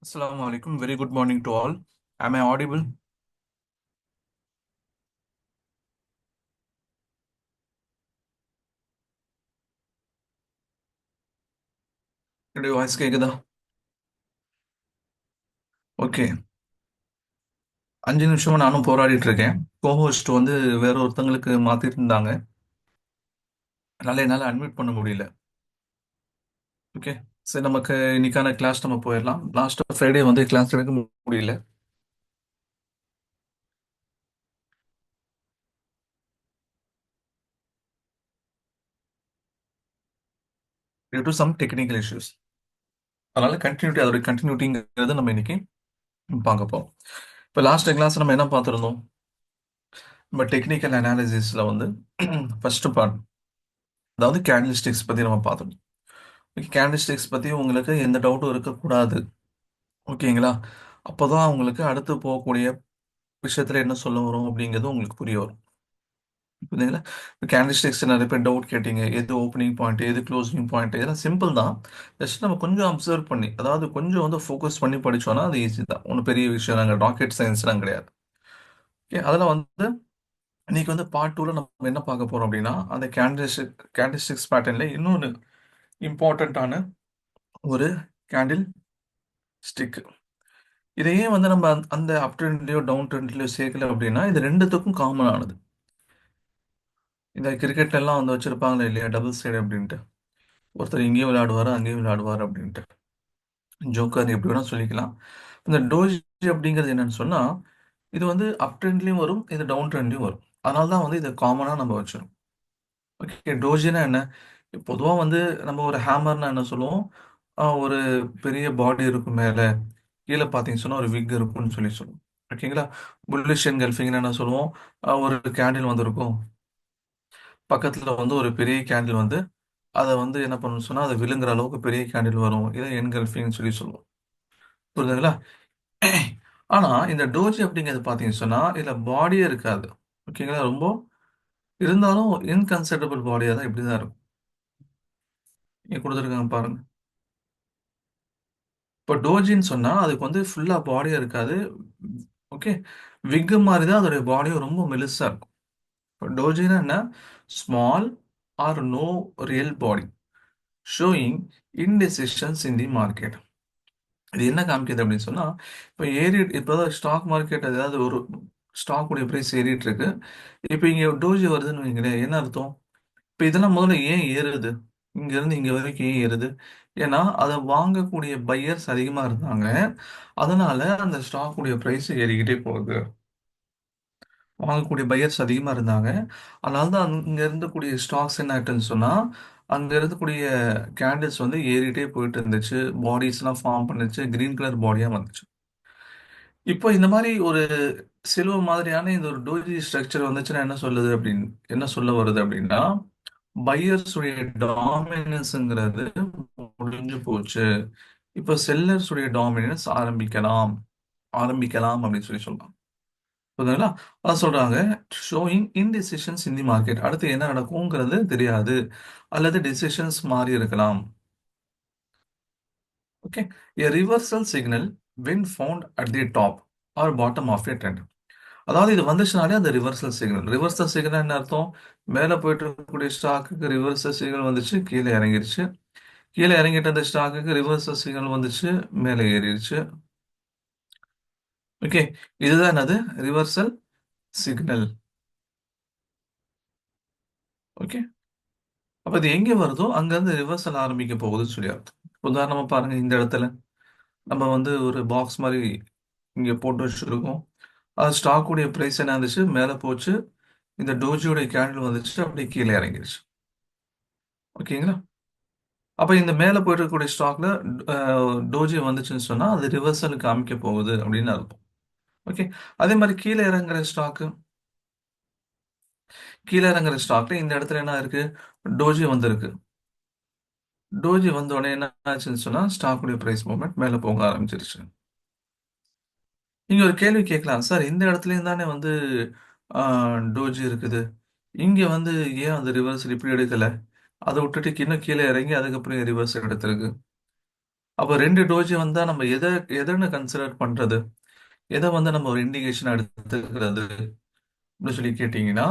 Assalamu alaikum. Very good morning to all. Am I audible? என்னுடைய voice கேக்குதா? Okay. 5 நிமிஷமா நானும் போராடிட்டு இருக்கேன். கோஹோஸ்ட் வந்து வேற ஒருத்தங்களுக்கு மாத்திட்டு இருந்தாங்க. அதனால என்னால அட்மிட் பண்ண முடியல. ஓகே. சரி, நமக்கு இன்னைக்கான கிளாஸ் நம்ம போயிடலாம். லாஸ்ட் ஃப்ரைடே வந்து கிளாஸ் எடுக்க முடியல. Due to some technical issues. அதனால அதோட கண்டினியூட்டிங்கிறது நம்ம இன்னைக்கு பார்க்க போறோம். இப்போ லாஸ்ட் கிளாஸ் நம்ம என்ன பார்த்துருந்தோம்? நம்ம டெக்னிக்கல் அனாலிசிஸ்ல வந்து ஃபர்ஸ்ட் பார்ட், அதாவது கேண்டல்ஸ்டிக்ஸ் பத்தி நம்ம பார்த்தோம். கேண்டிஸ்டிக்ஸ் பத்தி உங்களுக்கு எந்த டவுட்டும் இருக்கக்கூடாது. ஓகேங்களா? அப்போதான் உங்களுக்கு அடுத்து போகக்கூடிய விஷயத்துல என்ன சொல்ல வரும் அப்படிங்கிறது உங்களுக்கு புரிய வரும். புரியுதுங்களா? கேண்டிஸ்டிக்ஸ் நிறைய பேர் டவுட் கேட்டீங்க. எது ஓப்பனிங் பாயிண்ட், எது க்ளோசிங் பாயிண்ட், இதெல்லாம் சிம்பிள் தான். ஜஸ்ட் நம்ம கொஞ்சம் அப்சர்வ் பண்ணி, அதாவது கொஞ்சம் வந்து ஃபோக்கஸ் பண்ணி படிச்சோம்னா அது ஈஸி தான். ஒன்றும் பெரிய விஷயம் நாங்கள் ராக்கெட் சயின்ஸ்லாம் கிடையாது. ஓகே, அதில் வந்து இன்னைக்கு வந்து பார்ட் டூல நம்ம என்ன பார்க்க போறோம் அப்படின்னா, அந்த கேண்டிஸ்டிக்ஸ் பேட்டர்ன்ல இன்னொன்று இம்பார்ட்டண்ட்டான ஒரு கேண்டில் ஸ்டிக். இதையே வந்து நம்ம அந்த அப் ட்ரெண்ட்லயோ டவுன் ட்ரெண்ட்லயோ சேர்க்கல அப்படின்னா இது ரெண்டுத்துக்கும் காமன் ஆனது. இந்த கிரிக்கெட்ல எல்லாம் வந்து வச்சிருப்பாங்களே இல்லையா, டபுள் சைடு அப்படின்ட்டு. ஒருத்தர் இங்கேயும் விளையாடுவாரு அங்கேயும் விளையாடுவார் அப்படின்ட்டு. ஜோக்கர் எப்படி வேணா சொல்லிக்கலாம். இந்த டோஜி அப்படிங்கிறது என்னன்னு சொன்னா, இது வந்து அப் ட்ரெண்ட்லயும் வரும், இது டவுன் ட்ரெண்ட்லயும் வரும். அதனால தான் வந்து இதை காமனா நம்ம வச்சிரும். ஓகே, டோஜினா என்ன? பொதுவா வந்து நம்ம ஒரு ஹேமர்னா என்ன சொல்லுவோம்? ஒரு பெரிய பாடி இருக்கும் மேல, கீழே பார்த்தீங்கன்னு சொன்னா ஒரு விக் இருக்கும்னு சொல்லி சொல்லுவோம். ஓகேங்களா? புல்லிஷ் என்கல்ஃபிங்னு என்ன சொல்லுவோம்? ஒரு கேண்டில் வந்து இருக்கும். பக்கத்துல வந்து ஒரு பெரிய கேண்டில் வந்து அதை வந்து என்ன பண்ணணும்னு சொன்னா அது விழுங்குற அளவுக்கு பெரிய கேண்டில் வரும். இதை என்கல்ஃபிங்னு சொல்லி சொல்லுவோம். புரியுதுங்களா? ஆனா இந்த டோஜி அப்படிங்கிறது பார்த்தீங்கன்னு சொன்னா இதுல பாடியே இருக்காது. ஓகேங்களா? ரொம்ப இருந்தாலும் இன்கன்சிடரபிள் பாடியா தான் இப்படிதான் இருக்கும். இங்க கொடுத்துருக்காங்க பாருங்க. இப்போ டோஜின்னு சொன்னா அதுக்கு வந்து ஃபுல்லா பாடியா இருக்காது. ஓகே, விக் மாதிரி தான் அதோடைய பாடியும் ரொம்ப மெலிசா இருக்கும். இப்போ டோஜினா என்ன? Small are no real body showing indecisions in the market. இது என்ன காமிக்குது அப்படின்னு சொன்னா, இப்போதான் ஸ்டாக் மார்க்கெட், அதாவது ஒரு ஸ்டாக் உடைய பிரைஸ் ஏறிட்டு இருக்கு. இப்போ இங்க டோஜி வருதுன்னு வைங்களேன், என்ன அர்த்தம்? இப்போ இதெல்லாம் முதல்ல ஏன் ஏறுது? இங்க இருந்து இங்க வரைக்கும் ஏன் ஏறுது? ஏன்னா அதை வாங்கக்கூடிய பையர்ஸ் அதிகமா இருந்தாங்க. அதனால அந்த ஸ்டாக் உடைய பிரைஸ் ஏறிக்கிட்டே போகுது. வாங்கக்கூடிய பையர்ஸ் அதிகமா இருந்தாங்க. அதனால தான் இங்க இருந்தக்கூடிய ஸ்டாக்ஸ் என்ன ஆயிட்டுன்னு சொன்னா, அங்க இருக்கக்கூடிய கேண்டில்ஸ் வந்து ஏறிட்டே போயிட்டு இருந்துச்சு. பாடிஸ் எல்லாம் ஃபார்ம் பண்ணுச்சு. கிரீன் கலர் பாடியா வந்துச்சு. இப்போ இந்த மாதிரி ஒரு சிலுவை மாதிரியான இந்த ஒரு டோஜி ஸ்ட்ரக்சர் வந்துச்சுன்னா என்ன சொல்ல வருது அப்படின்னா, பையர்ஸ் உடைய டாமினன்ஸ்ங்கிறது முடிஞ்சு போச்சு. இப்போ செல்லர்ஸ் உடைய டாமினன்ஸ் ஆரம்பிக்கலாம் அப்படின்னு சொல்லி சொல்லலாம். புரியுதுங்களா? அதான் சொல்றாங்க, ஷோயிங் இன்டிசிஷன்ஸ் இன் தி மார்க்கெட். அடுத்து என்ன நடக்குங்கிறது தெரியாது, அல்லது டிசிஷன்ஸ் மாறி இருக்கலாம். Okay, a reversal signal when found at the top or bottom of a trend. அதாவது இது வந்துச்சுனாலே அந்த ரிவர்சல் சிக்னல் என்ன அர்த்தம்? மேல போயிட்டு இருக்கக்கூடிய ஸ்டாக்குக்கு ரிவர்சல் சிக்னல் வந்துச்சு, கீழே இறங்கிருச்சு. கீழே இறங்கிட்ட அந்த ஸ்டாக்குக்கு ரிவர்சல் சிக்னல் வந்துச்சு, மேலே ஏறிடுச்சு. ஓகே, இதுதான் என்னது? Reversal signal. ஓகே, அப்ப இது எங்க வருதோ அங்க இருந்து ரிவர்சல் ஆரம்பிக்க போகுதுன்னு சொல்லி அர்த்தம். உதாரணமா பாருங்க, இந்த இடத்துல நம்ம வந்து ஒரு பாக்ஸ் மாதிரி இங்க போட்டு வச்சிருக்கோம். அது ஸ்டாக் உடைய பிரைஸ் என்ன இருந்துச்சு? மேல போச்சு. இந்த டோஜியோட கேண்டில் வந்துச்சு, அப்படியே கீழே இறங்கிருச்சு. ஓகேங்களா? அப்ப இந்த மேல போயிட்டு இருக்கக்கூடிய ஸ்டாக்ல டோஜி வந்துச்சுன்னு சொன்னா அது ரிவர்சலுக்கு காமிக்க போகுது அப்படின்னு அர்த்தம். ஓகே, அதே மாதிரி கீழே இறங்குற ஸ்டாக்ல இந்த இடத்துல என்ன இருக்கு? டோஜி வந்திருக்கு. டோஜி வந்த உடனே என்ன ஆச்சுன்னு சொன்னா ஸ்டாக்குடைய பிரைஸ் மூவ்மெண்ட் மேல போக ஆரம்பிச்சிருச்சு. நீங்க ஒரு கேள்வி கேட்கலாம், சார் இந்த இடத்துலயும் தானே வந்து டோஜி இருக்குது, இங்க வந்து ஏன் அந்த ரிவர்ஸ் இப்படி எடுக்கல? அதை விட்டுட்டு இன்னும் கீழே இறங்கி அதுக்கப்புறம் ரிவர்ஸ் எடுத்திருக்கு. அப்ப 2 டோஜி வந்தா நம்ம எதன்னு கன்சிடர் பண்றது? எத வந்து நம்ம ஒரு இண்டிகேஷனா எடுத்துக்கிறது? அப்படின்னு சொல்லி கேட்டீங்கன்னா,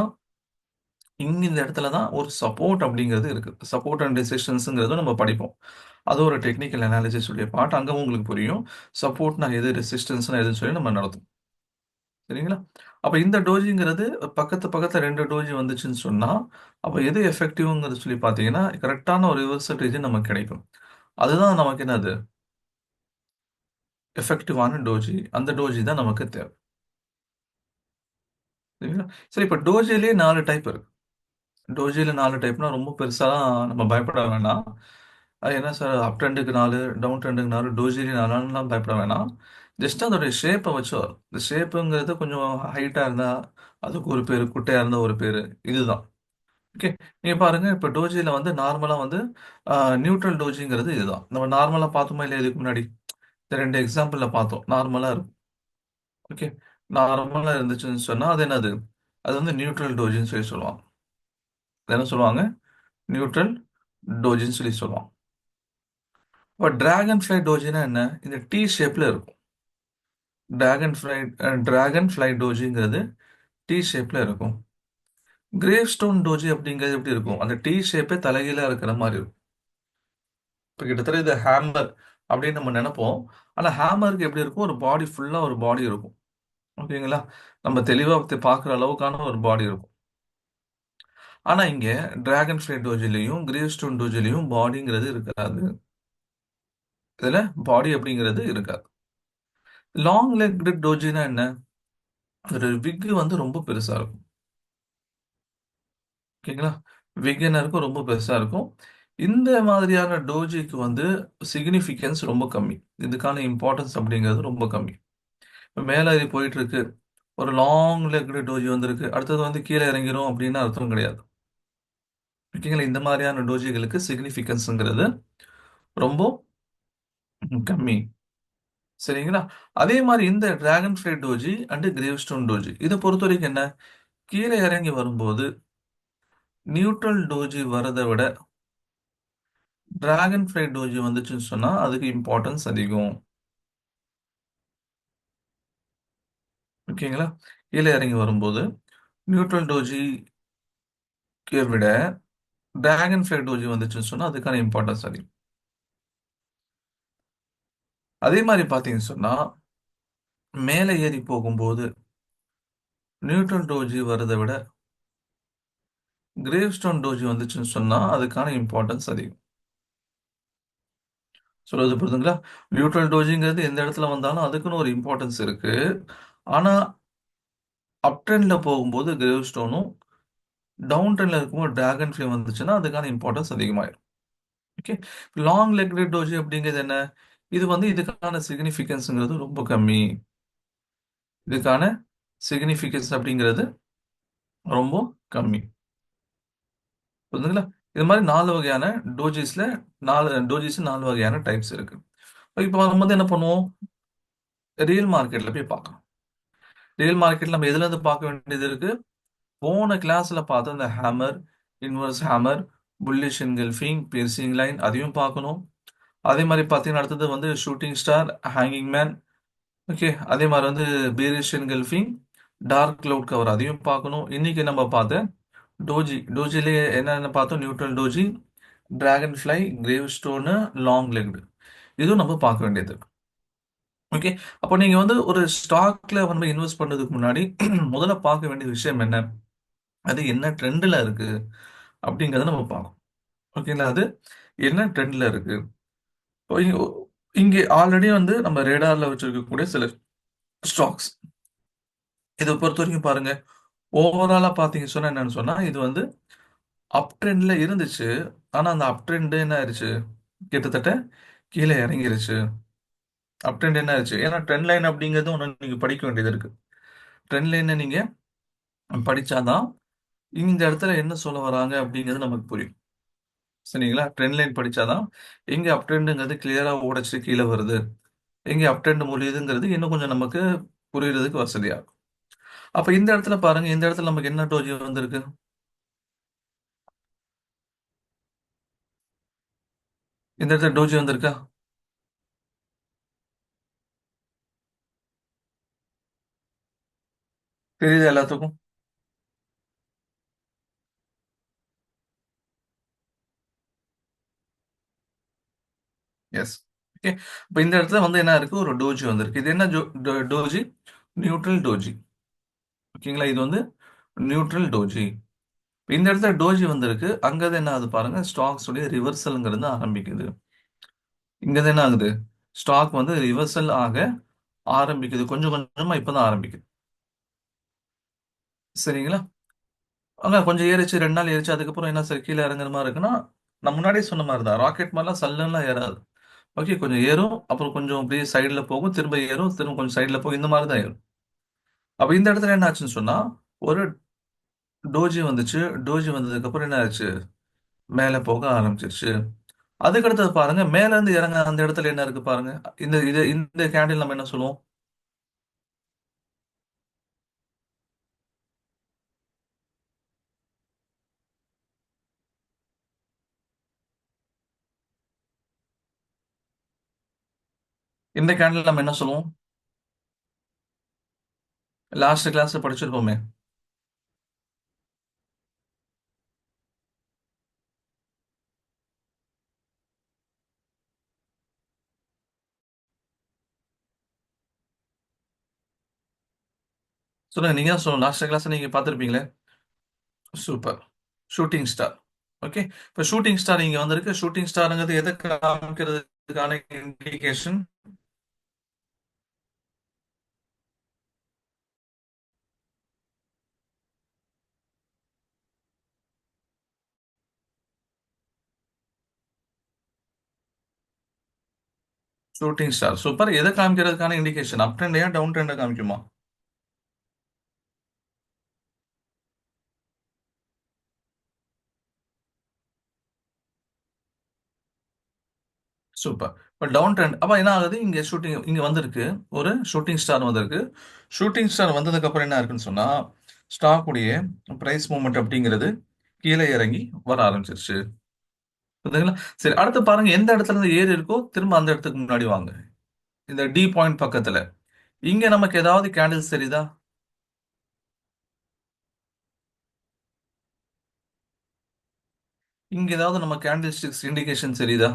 இங்க இந்த இடத்துல தான் ஒரு சப்போர்ட் அப்படிங்கிறது இருக்கு. சப்போர்ட் அண்ட் ரெசிஸ்டன்ஸ்ங்கிறத நம்ம படிப்போம். அது ஒரு டெக்னிக்கல் அனாலிசிஸ் உடைய பார்ட். அங்க உங்களுக்கு புரியும். சப்போர்ட்னா எது, ரெசிஸ்டன்ஸ்னா எதுன்னு சொல்லி நம்ம நடத்தும். சரிங்களா? அப்ப இந்த டோஜிங்கிறது பக்கத்துல 2 டோஜி வந்துச்சுன்னு சொன்னா, அப்ப எது எஃபெக்டிவ்ங்கிறது சொல்லி பார்த்தீங்கன்னா, கரெக்ட்டான ஒரு ரிவர்சல் நமக்கு கிடைக்கும். அதுதான் நமக்கு என்னது? எஃபெக்டிவான டோஜி. அந்த டோஜி தான் நமக்கு தேவை. சரிங்களா? சரி இப்ப டோஜிலயே 4 டைப் இருக்கு. டோஜில 4 டைப்னா ரொம்ப பெருசாலாம் நம்ம பயப்பட வேணாம். அது என்ன சார் அப் ட்ரெண்டுக்கு 4, டவுன் ட்ரெண்டுக்கு 4, டோஜிலயும் 4லாம் பயப்பட வேணாம். ஜஸ்ட் அதோடைய ஷேப்ப வச்சு வரும். இந்த ஷேப்புங்கிறது கொஞ்சம் ஹைட்டா இருந்தா, அதுக்கு ஒரு பேரு, குட்டையா இருந்தா ஒரு பேரு. இதுதான். ஓகே. நீங்க பாருங்க, இப்ப டோஜில வந்து நார்மலா வந்து அ நியூட்ரல் டோஜிங்கிறது இதுதான். நம்ம நார்மலா பார்த்தோமா இல்லையா இதுக்கு முன்னாடி? இந்த 2 எக்ஸாம்பிள்ல பார்த்தோம். நார்மலா இருக்கும். ஓகே. நார்மலா இருந்துச்சுன்னு சொன்னா, அது என்னது? அது வந்து நியூட்ரல் டோஜின்னு சொல்லி சொல்லுவாங்க. அது என்ன சொல்லுவாங்க? நியூட்ரல் டோஜின்னு சொல்லி சொல்லுவாங்க. இப்ப டிராகன் ஃப்ளை டோஜினா என்ன? இந்த டி ஷேப்ல இருக்கும். டிராகன் ஃப்ளை டோஜிங்கிறது டி ஷேப்ல இருக்கும். கிரேவ் ஸ்டோன் டோஜி அப்படிங்கிறது எப்படி இருக்கும்? அந்த டி ஷேப்பே தலைகீழா இருக்கிற மாரி இருக்கும். இப்ப கிட்டத்தட்ட இது ஹேமர் அப்படின்னு நம்ம நெனைப்போம். ஆனா ஹேமருக்கு எப்படி இருக்கும்? ஒரு பாடி ஃபுல்லா ஒரு பாடி இருக்கும். ஓகேங்களா? நம்ம தெளிவா பார்க்குற அளவுக்கான ஒரு பாடி இருக்கும். ஆனா இங்க டிராகன் ஃப்ளை டோஜிலயும், கிரேவ் ஸ்டோன் டோஜிலயும் பாடிங்கிறது இருக்காது. இதுல பாடி அப்படிங்கிறது இருக்காது. லாங் லெக்டு டோஜினா என்ன? ஒரு விக் வந்து ரொம்ப பெருசா இருக்கும். ஓகேங்களா? விக் என்ன இருக்கும்? ரொம்ப பெருசா இருக்கும். இந்த மாதிரியான டோஜிக்கு வந்து சிக்னிஃபிகன்ஸ் ரொம்ப கம்மி. இதுக்கான இம்பார்ட்டன்ஸ் அப்படிங்கிறது ரொம்ப கம்மி. இப்ப மேல ஏறி போயிட்டு இருக்கு. ஒரு லாங் லெக்டு டோஜி வந்திருக்கு. அடுத்தது வந்து கீழ இறங்கிரும் அப்படின்னு அர்த்தம் கிடையாது. ஓகேங்களா? இந்த மாதிரியான டோஜிகளுக்கு சிக்னிஃபிகன்ஸ்ங்கிறது ரொம்ப கம்மி. சரிங்களா? அதே மாரி இந்த dragonfly doji and gravestone doji. இத பொறுத்தவரைக்கும் என்ன? கீழ இறங்கி வரும்போது நியூட்ரல் டோஜி வரத விட டிராகன் ஃப்ளை டோஜி வந்துச்சுன்னு சொன்னா, அதுக்கு இம்பார்ட்டன்ஸ் அதிகம். ஓகேங்களா? கீழ இறங்கி வரும்போது நியூட்ரல் டோஜிக்க விட டிராகன் ஃப்ளை டோஜி வந்துச்சுன்னு சொன்னா, அதுக்கான இம்பார்ட்டன்ஸ் அதிகம். அதே மாரி பார்த்தீங்கன்னு சொன்னா, மேல ஏறி போகும்போது நியூட்ரல் டோஜி வரத விட கிரேவ் ஸ்டோன் டோஜி வந்துச்சுன்னு சொன்னா, அதுக்கான இம்பார்ட்டன்ஸ் அதிகம். சொல்றது புரியுதுங்களா? நியூட்ரல் டோஜிங்கிறது எந்த இடத்துல வந்தாலும் அதுக்குன்னு ஒரு இம்பார்ட்டன்ஸ் இருக்கு. ஆனா, அப் ட்ரெண்ட்ல போகும்போது கிரேவ் ஸ்டோனும், டவுன் ட்ரெண்ட்ல இருக்கும்போது டிராகன் ஃப்ளை வந்துச்சுன்னா, அதுக்கான இம்பார்ட்டன்ஸ் அதிகமாயிரும். ஓகே. லாங் லெக்டு டோஜி அப்படிங்கிறது என்ன? இது வந்து இதுக்கான சிக்னிஃபிகன்ஸ்ங்கிறது ரொம்ப கம்மி. இதுக்கான சிக்னிஃபிகன்ஸ் அப்படிங்கிறது ரொம்ப கம்மி. புரியுதுங்களா? இது மாரி 4 வகையான டோஜிஸ்ல 4 வகையான டைப்ஸ் இருக்கு. இப்ப நம்ம வந்து என்ன பண்ணுவோம்? ரியல் மார்க்கெட்ல போய் பார்க்கலாம். ரியல் மார்க்கெட்ல நம்ம எதுலருந்து பார்க்க வேண்டியது இருக்கு? போன கிளாஸ்ல பார்த்த அந்த hammer, inverse hammer, bullish engulfing, piercing line அதையும் பார்க்கணும். அதே மாரி பார்த்தீங்கன்னா, அடுத்தது வந்து shooting star, hanging man, okay. அதே மாரி வந்து bearish engulfing, dark cloud cover அதையும் பார்க்கணும். இன்னைக்கு நம்ம பார்த்த டோஜிலயே என்னென்ன பார்த்தோம்? Neutral doji, dragonfly, gravestone, long legged. இதுவும் நம்ம பார்க்க வேண்டியது இருக்கு. ஓகே. அப்போ நீங்க வந்து ஒரு ஸ்டாக்ல வந்து இன்வெஸ்ட் பண்றதுக்கு முன்னாடி முதல்ல பார்க்க வேண்டிய விஷயம் என்ன? அது என்ன ட்ரெண்ட்ல இருக்கு? அப்படிங்கிறத நம்ம பார்க்கணும். ஓகேங்களா? அது என்ன ட்ரெண்ட்ல இருக்கு? இப்போ இங்கே ஆல்ரெடி வந்து நம்ம ரேடார்ல வச்சிருக்கக்கூடிய சில ஸ்டாக்ஸ். இத பொறுத்தவரைக்கும் பாருங்க. ஓவராலா பார்த்தீங்கன்னு சொன்னா என்னன்னு சொன்னா, இது வந்து அப் ட்ரெண்ட்ல இருந்துச்சு. ஆனா அந்த அப் ட்ரெண்ட் என்ன ஆயிருச்சு? கிட்டத்தட்ட கீழ இறங்கிருச்சு. அப் ட்ரெண்ட் என்ன ஆச்சு? ஏன்னா ட்ரெண்ட் லைன் அப்படிங்கிறது ஒண்ணு நீங்க படிக்க வேண்டியது இருக்கு. ட்ரெண்ட் லைன நீங்க படிச்சா தான், இந்த இடத்துல என்ன சொல்ல வராங்க அப்படிங்கிறது நமக்கு புரியும். சரிங்களா? ட்ரெண்ட் லைன் படிச்சா தான், எங்க அப் ட்ரெண்ட்ங்கிறது கிளியரா உடைச்சு கீழ வருது. எங்க அப் ட்ரெண்ட் முடியுதுங்கிறது இன்னும் கொஞ்சம் நமக்கு புரியறதுக்கு வசதியா இருக்கும். அப்ப இந்த இடத்துல பாருங்க, இந்த இடத்துல நமக்கு என்ன டோஜி வந்திருக்கு? இந்த இடத்துல டோஜி வந்திருக்கா? தெரியுது எல்லாத்துக்கும்? எஸ். ஓகே. இப்ப இந்த இடத்துல வந்து என்ன இருக்கு? ஒரு டோஜி வந்திருக்கு. இது என்ன டோஜி? Neutral doji. ஓகேங்களா? இது வந்து நியூட்ரல் டோஜி. இந்த இடத்துல டோஜி வந்திருக்கு. அங்கதான் என்ன ஆகுது பாருங்க. ஸ்டாக்ஸ் உடைய ரிவர்சல்ங்கிறது ஆரம்பிக்குது. இங்கதான் என்ன ஆகுது? ஸ்டாக் வந்து ரிவர்சல் ஆக ஆரம்பிக்குது. கொஞ்சம் கொஞ்சமா இப்பதான் ஆரம்பிக்குது. சரிங்களா? அங்க கொஞ்சம் ஏறிச்சு, 2 நாள் ஏறிச்சு. அதுக்கப்புறம் என்ன சார் கீழ இறங்குற மாரி இருக்குன்னா, நான் முன்னாடியே சொன்ன மாரி தான். ராக்கெட் மாரிலாம் சல்லுன்லாம் ஏறாது. ஓகே. கொஞ்சம் ஏறும். அப்புறம் கொஞ்சம் அப்படியே சைடுல போகும். திரும்ப ஏறும். திரும்ப கொஞ்சம் சைடுல போகும். இந்த மாரி தான் ஏறும். அப்ப இந்த இடத்துல என்ன ஆச்சுன்னு சொன்னா, ஒரு டோஜி வந்துச்சு. டோஜி வந்ததுக்கப்புறம் என்ன ஆச்சு? மேல போக ஆரம்பிச்சிருச்சு. அதுக்கு அடுத்தது பாருங்க, மேல இருந்து இறங்க அந்த இடத்துல என்ன இருக்கு பாருங்க. இந்த கேண்டில் நம்ம என்ன சொல்லுவோம்? இந்த கேண்டில் நம்ம என்ன சொல்லுவோம்? லாஸ்ட் கிளாஸ்ல படிச்சிருப்போமே. சொல்லுங்க. நீங்க தான் சொல்லணும். லாஸ்ட் கிளாஸ் நீங்க பார்த்திருப்பீங்களே. சூப்பர். Shooting star. ஓகே. இப்ப ஷூட்டிங் ஸ்டார் இங்க வந்திருக்கு. ஷூட்டிங் ஸ்டார்ங்கிறது எதை காமிக்கிறதுக்கான இண்டிகேஷன்? Shooting star. சூப்பர். எதை காமிக்கிறதுக்கான இண்டிகேஷன்? அப் ட்ரெண்டையா டவுன் ட்ரெண்டா காமிக்குமா? சூப்பர். இப்ப டவுன் ட்ரெண்ட் அப்ப என்ன ஆகுது? இங்க வந்திருக்கு. ஒரு ஷூட்டிங் ஸ்டார் வந்திருக்கு. ஷூட்டிங் ஸ்டார் வந்ததுக்கு அப்புறம் என்ன இருக்குன்னு சொன்னா, ஸ்டாக் உடைய பிரைஸ் மூவ்மெண்ட் அப்படிங்கிறது கீழே இறங்கி வர ஆரம்பிச்சிருச்சு. புரியுதுங்களா? சரி, அடுத்து பாருங்க எந்த இடத்துல இருந்து ஏறி இருக்கோ திரும்ப அந்த இடத்துக்கு முன்னாடி வாங்க. இந்த டி பாயிண்ட் பக்கத்துல. இங்க நமக்கு ஏதாவது கேண்டில்ஸ் தெரியுதா? இங்க ஏதாவது நம்ம கேண்டில் ஸ்டிக்ஸ் இண்டிகேஷன் தெரியுதா?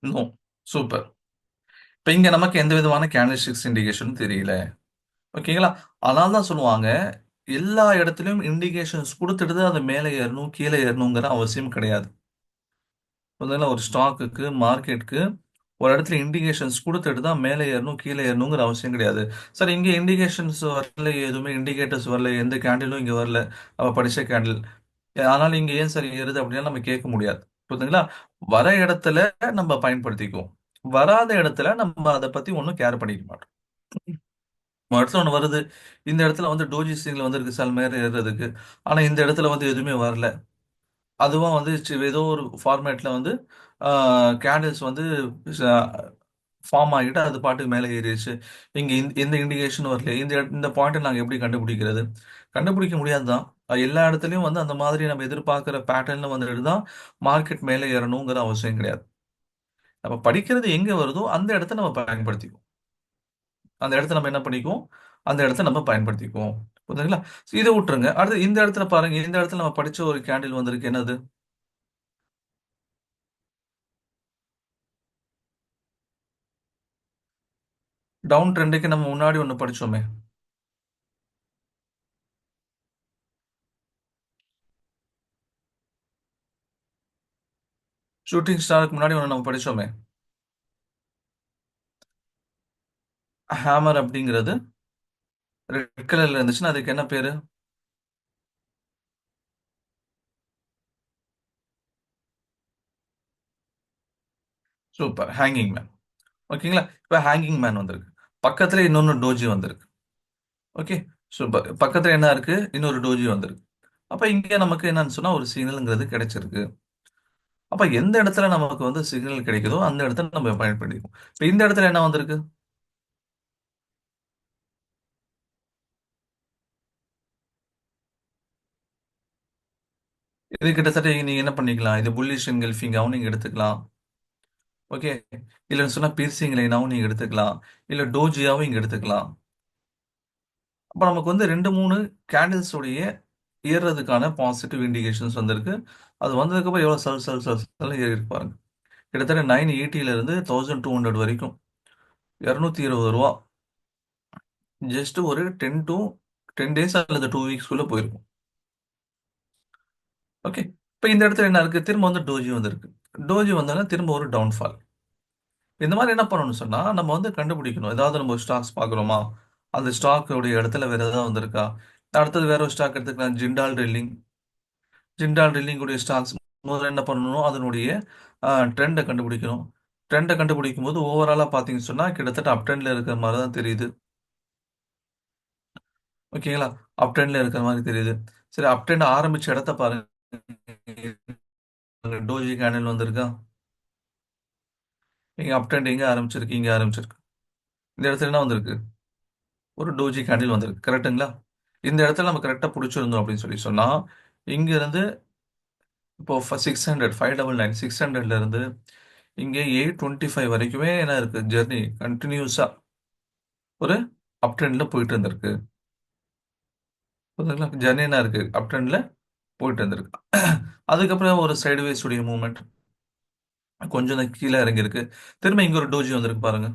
நோ. சூப்பர். இப்ப இங்க நமக்கு எந்த விதமான கேண்டில் ஸ்டிக்ஸ் இண்டிகேஷன் தெரியல. ஓகேங்களா? அதனால தான் சொல்லுவாங்க, எல்லா இடத்துலயும் இண்டிகேஷன்ஸ் குடுத்துட்டு தான் அது மேல ஏறணும், கீழ ஏறணுங்கிற அவசியம் கிடையாது. முதல்ல ஒரு ஸ்டாக்குக்கு, மார்க்கெட்க்கு ஒரு இடத்துல இண்டிகேஷன்ஸ் குடுத்துட்டு தான் மேல ஏறணும், கீழ ஏறணுங்கிற அவசியம் கிடையாது. சார் இங்க இண்டிகேஷன்ஸ் வரல, எதுவுமே இண்டிகேட்டர்ஸ் வரல, எந்த கேண்டிலும் இங்க வரல. அவ படிச்ச கேண்டில். அதனால இங்க ஏன் சார் ஏறுது அப்படின்னா நம்ம கேட்க முடியாது. புரியுதுங்களா? வர இடத்துல நம்ம பயன்படுத்திக்குவோம். வராத இடத்துல நம்ம அத பத்தி ஒண்ணும் கேர் பண்ணிக்க மாட்டோம். அடுத்து ஒண்ணு வருது. இந்த இடத்துல வந்து டோஜி சிக்னல் வந்திருக்கு சார் மேல ஏறுறதுக்கு. ஆனா இந்த இடத்துல வந்து எதுவுமே வரல. அதுவும் வந்து ஏதோ ஒரு ஃபார்மேட்ல வந்து கேண்டில்ஸ் வந்து ஃபார்ம் ஆகிட்டு அது பாட்டுக்கு மேலே ஏறிடுச்சு. இங்க எந்த இண்டிகேஷனும் வரல. இந்த பாயிண்ட்டை நாங்க எப்படி கண்டுபிடிக்கிறது? கண்டுபிடிக்க முடியாது தான். எல்லா இடத்துலயும் வந்து அந்த மாதிரி நம்ம எதிர்பார்க்கிற பேட்டர்ன்ல வந்துட்டு தான் மார்க்கெட் மேலே ஏறணுங்கிற அவசியம் கிடையாது. நம்ம படிக்கிறது எங்க வருதோ அந்த இடத்த நம்ம பயன்படுத்திக்குவோம். அந்த இடத்த நம்ம என்ன பண்ணிக்குவோம்? அந்த இடத்த நம்ம பயன்படுத்திக்குவோம். புரியுதுங்களா? இத விட்டுருங்க. அடுத்து இந்த இடத்துல பாருங்க. இந்த இடத்துல நம்ம படிச்ச ஒரு கேண்டில் வந்திருக்கு. என்னது? டவுன் ட்ரெண்டுக்கு நம்ம முன்னாடி ஒண்ணு படிச்சோமே. ஷூட்டிங் ஸ்டாருக்கு முன்னாடி ஒண்ணு நம்ம படிச்சோமே. ஹேமர் அப்படிங்கிறது ரெட் கலர்ல இருந்துச்சுன்னா அதுக்கு என்ன பேரு? சூப்பர். Hanging man. ஓகேங்களா? இப்ப ஹேங்கிங் மேன் வந்திருக்கு. பக்கத்துல இன்னொன்னு டோஜி வந்திருக்கு. ஓகே. சூப்பர். பக்கத்துல என்ன இருக்கு? இன்னொரு டோஜி வந்திருக்கு. அப்ப இங்க நமக்கு என்னன்னு சொன்னா ஒரு சிக்னல்ங்கிறது கிடைச்சிருக்கு. அப்ப எந்த இடத்துல நமக்கு வந்து சிக்னல் கிடைக்குதோ அந்த இடத்துல நம்ம பயன்படுத்திக்குவோம். இப்ப இந்த இடத்துல என்ன வந்திருக்கு? இது கிட்டத்தட்ட நீங்க என்ன பண்ணிக்கலாம், இது புல்லிஷ் என்கல்ஃபிங்காகவும் நீங்க எடுத்துக்கலாம். ஓகே. இல்லைன்னு சொன்னா பீர்சிங் லைனாகவும் நீங்க எடுத்துக்கலாம். இல்ல டோஜியாவும் இங்க எடுத்துக்கலாம். அப்ப நமக்கு வந்து 2, 3 கேண்டில்ஸ் உடைய ஏறுறதுக்கான பாசிட்டிவ் இண்டிகேஷன்ஸ் வந்திருக்கு. அது வந்ததுக்கப்புறம் எவ்வளோ சல் சல் சல் சல்னு ஏறி பாருங்க. கிட்டத்தட்ட 980 இருந்து 1200 வரைக்கும் 220 ரூபா ஜஸ்ட் ஒரு 10 டேஸ் அல்லது 2 வீக்ஸ்க்குள்ள போயிருக்கும். ஓகே. இப்போ இந்த இடத்துல என்ன இருக்கு, திரும்ப வந்து டோஜி வந்திருக்கு. டோஜி வந்தோன்னா திரும்ப ஒரு டவுன்ஃபால். இந்த மாதிரி என்ன பண்ணணும்னு சொன்னா நம்ம வந்து கண்டுபிடிக்கணும். ஏதாவது நம்ம ஸ்டாக்ஸ் பார்க்குறோமா, அந்த ஸ்டாக்கோடைய இடத்துல வேற ஏதாவது வந்திருக்கா. அடுத்தது வேற ஒரு ஸ்டாக் எடுத்துக்கலாம், ஜிண்டால் ட்ரில்லிங் உடைய ஸ்டாக்ஸ். முதல்ல என்ன பண்ணணும், அதனுடைய ட்ரெண்டை கண்டுபிடிக்கணும். ட்ரெண்டை கண்டுபிடிக்கும் போது ஓவராலாக பார்த்தீங்கன்னு சொன்னா கிட்டத்தட்ட அப் ட்ரெண்ட்ல இருக்கிற மாதிரி தான் தெரியுது. ஓகேங்களா, அப் ட்ரெண்ட்ல இருக்கிற மாதிரி தெரியுது. சரி, அப் ட்ரெண்ட் ஆரம்பிச்ச இடத்த பாருங்க. டோஜி கேண்டில் வந்திருக்கா, இங்க அப் ட்ரெண்ட் எங்க ஆரம்பிச்சிருக்கு, இங்க ஆரம்பிச்சிருக்கு. இந்த இடத்துல என்ன வந்திருக்கு, ஒரு டோஜி கேண்டில் வந்திருக்கு. கரெக்ட்டுங்களா? இந்த இடத்துல நம்ம கரெக்டா பிடிச்சிருந்தோம் அப்படின்னு சொல்லி சொன்னா இங்க இருந்து இப்போ 600 599 600ல இருந்து இங்கே 825 வரைக்குமே என்ன இருக்கு, ஜெர்னி கண்டினியூஸா ஒரு அப் ட்ரெண்ட்ல போயிட்டு இருந்திருக்கு. புரியுதுங்களா, ஜெர்னி என்ன இருக்கு, அப் ட்ரெண்ட்ல போயிட்டு இருந்திருக்கு. அதுக்கப்புறம் ஒரு சைடுவேஸ் உடைய மூவ்மெண்ட் கொஞ்சம் தான் கீழே இறங்கி இருக்கு. திரும்ப இங்க ஒரு டோஜி வந்திருக்கு பாருங்க.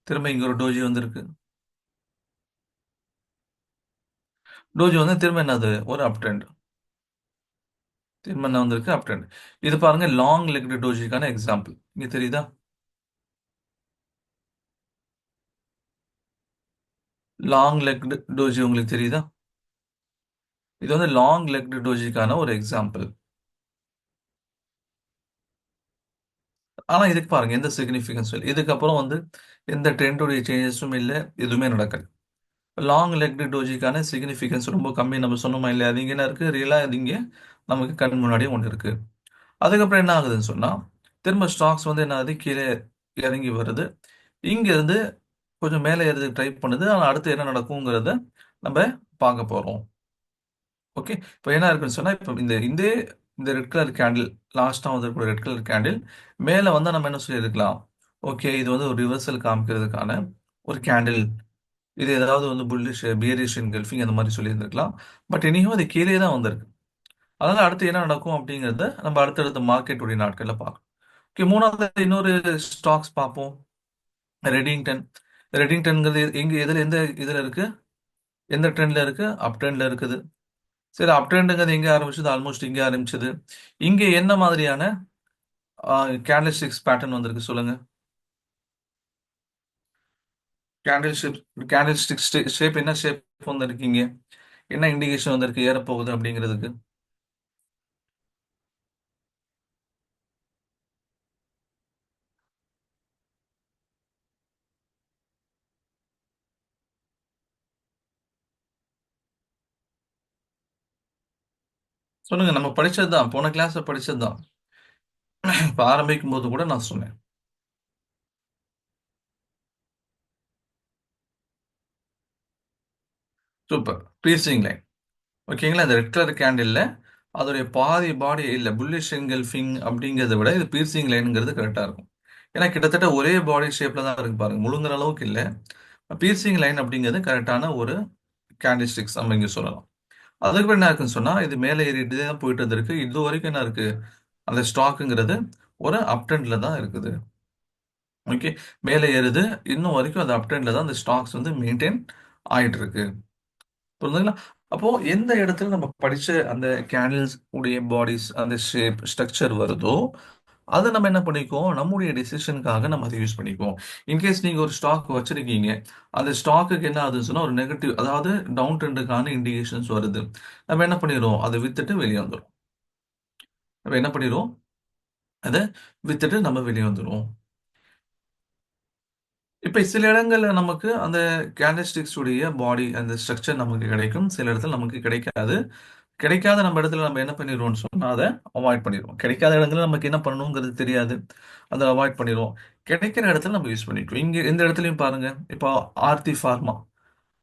திரும்ப இங்க ஒரு டோஜி வந்திருக்கு. டோஜி வந்து திரும்ப என்னது, ஒரு அப் ட்ரெண்ட். திரும்ப என்ன வந்திருக்கு, அப் ட்ரெண்ட். இது பாருங்க லாங் லெக்டு டோஜிக்கான எக்ஸாம்பிள். இங்க தெரியுதா, லாங் லெக்டு டோஜி உங்களுக்கு தெரியுதா. இது வந்து லாங் லெக்டு டோஜிக்கான ஒரு எக்ஸாம்பிள். ஆனா இதுக்கு பாருங்க எந்த சிக்னிஃபிகன்ஸ் இல்லை. இதுக்கப்புறம் வந்து எந்த ட்ரெண்டுடைய சேஞ்சஸும் இல்லை, எதுவுமே நடக்கல. லாங் லெக்டு டோஜிக்கான சிக்னிஃபிகன்ஸ் ரொம்ப கம்மி. நம்ம சொன்னோமா இல்லையா, அது இங்க என்ன இருக்கு, ரியலா அது இங்க நமக்கு கண் முன்னாடியே ஒன்று இருக்கு. அதுக்கப்புறம் என்ன ஆகுதுன்னு சொன்னா திரும்ப ஸ்டாக்ஸ் வந்து என்ன ஆகுது, கீழே இறங்கி வருது. இங்க இருந்து கொஞ்சம் மேலே ஏறதுக்கு ட்ரை பண்ணுது. ஆனா அடுத்து என்ன நடக்குங்கிறத நம்ம பார்க்க போறோம். ஓகே. இப்போ என்ன இருக்குன்னு சொன்னா இப்போ இந்த ரெட் கலர் கேண்டில், லாஸ்டா வந்து ரெட் கலர் கேண்டில் மேல வந்தா நம்ம என்ன சொல்லியிருக்கலாம், ஓகே இது வந்து ஒரு ரிவர்சல் காமிக்கிறதுக்கான ஒரு கேண்டில். இது ஏதாவது வந்து புல்லிஷ் பியரிஷ் என்கல்ஃபிங் அந்த மாதிரி சொல்லியிருந்திருக்கலாம். பட் இனியும் அது கீழே தான் வந்திருக்கு. அதனால அடுத்து என்ன நடக்கும் அப்படிங்கிறத நம்ம அடுத்தடுத்த மார்க்கெட்டுடைய நாட்கள்ல பார்க்கலாம். ஓகே, மூணாவது இன்னொரு ஸ்டாக்ஸ் பார்ப்போம். ரெடிங்டன். ரெடிங்டன்ங்கிறது எங்க எதுல எந்த இதுல இருக்கு, எந்த ட்ரெண்ட்ல இருக்கு, அப் ட்ரெண்ட்ல இருக்குது. சரி, அப் ட்ரெண்டுங்கிறது எங்க ஆரம்பிச்சது, ஆல்மோஸ்ட் இங்க ஆரம்பிச்சது. இங்க என்ன மாதிரியான கேண்டில் ஸ்டிக்ஸ் பேட்டர்ன் வந்திருக்கு சொல்லுங்க. Candle shape, candle stick shape என்ன ஷேப் வந்திருக்கீங்க, என்ன இண்டிகேஷன் வந்திருக்கு ஏறப்போகுது அப்படிங்கிறதுக்கு. சொல்லுங்க, நம்ம படிச்சது தான், போன கிளாஸ்ல படிச்சது தான். இப்ப ஆரம்பிக்கும் போது கூட நான் சொன்னேன். Super, piercing line. ஓகேங்களா, இந்த ரெட் கலர் கேண்டில்ல அதோடைய பாதி பாடி இல்லை, புல்லிஷ் என்கல்ஃபிங் அப்படிங்கிறத விட இது பீர்சிங் லைனுங்கிறது கரெக்டாக இருக்கும். ஏன்னா கிட்டத்தட்ட ஒரே பாடி ஷேப்ல தான் இருக்கு பாருங்க, முழுங்குற அளவுக்கு இல்லை. பீர்சிங் லைன் அப்படிங்கிறது கரெக்டான ஒரு கேண்டில் ஸ்டிக்ஸ் நம்ம இங்க சொல்லலாம். அதுக்கு என்ன இருக்குன்னு சொன்னா இது மேலே ஏறிட்டு தான் போயிட்டு இருந்திருக்கு. இது வரைக்கும் என்ன இருக்கு, அந்த ஸ்டாக்குங்கிறது ஒரு அப் ட்ரெண்ட்ல தான் இருக்குது. ஓகே, மேலே ஏறுது, இன்னும் வரைக்கும் அந்த அப் ட்ரெண்ட்ல தான் அந்த ஸ்டாக்ஸ் வந்து மெயின்டைன் ஆயிட்டு இருக்கு. புரியுதுங்களா. அப்போ எந்த இடத்துல நம்ம படிச்ச அந்த கேண்டில்ஸ் உடைய பாடிஸ் அந்த ஷேப் ஸ்ட்ரக்சர் வருதோ அதை நம்ம என்ன பண்ணிக்குவோம், நம்முடைய டிசிஷனுக்காக நம்ம அதை யூஸ் பண்ணிக்குவோம். இன்கேஸ் நீங்க ஒரு ஸ்டாக் வச்சிருக்கீங்க, அந்த ஸ்டாக்குக்கு என்ன ஆகுதுன்னு சொன்னா ஒரு நெகட்டிவ், அதாவது டவுன் ட்ரெண்டுக்கான இண்டிகேஷன்ஸ் வருது, நம்ம என்ன பண்ணிடுவோம், அதை வித்துட்டு வெளியே வந்துடும். நம்ம என்ன பண்ணிடுவோம், அதை வித்துட்டு நம்ம வெளியே வந்துடுவோம். இப்ப சில இடங்கள்ல நமக்கு அந்த கேண்டல்ஸ்டிக்ஸ் உடைய பாடி அந்த ஸ்ட்ரக்சர் நமக்கு கிடைக்கும், சில இடத்துல நமக்கு கிடைக்காது. கிடைக்காத நம்ம இடத்துல நம்ம என்ன பண்ணிடுவோம்னு சொன்னா அதை அவாய்ட் பண்ணிடுவோம். கிடைக்காத இடத்துல நமக்கு என்ன பண்ணணுங்கிறது தெரியாது, அதை அவாய்ட் பண்ணிடுவோம். கிடைக்கிற இடத்துல நம்ம யூஸ் பண்ணிக்குவோம். இங்க இந்த இடத்துலயும் பாருங்க, இப்போ ஆர்த்தி ஃபார்மா,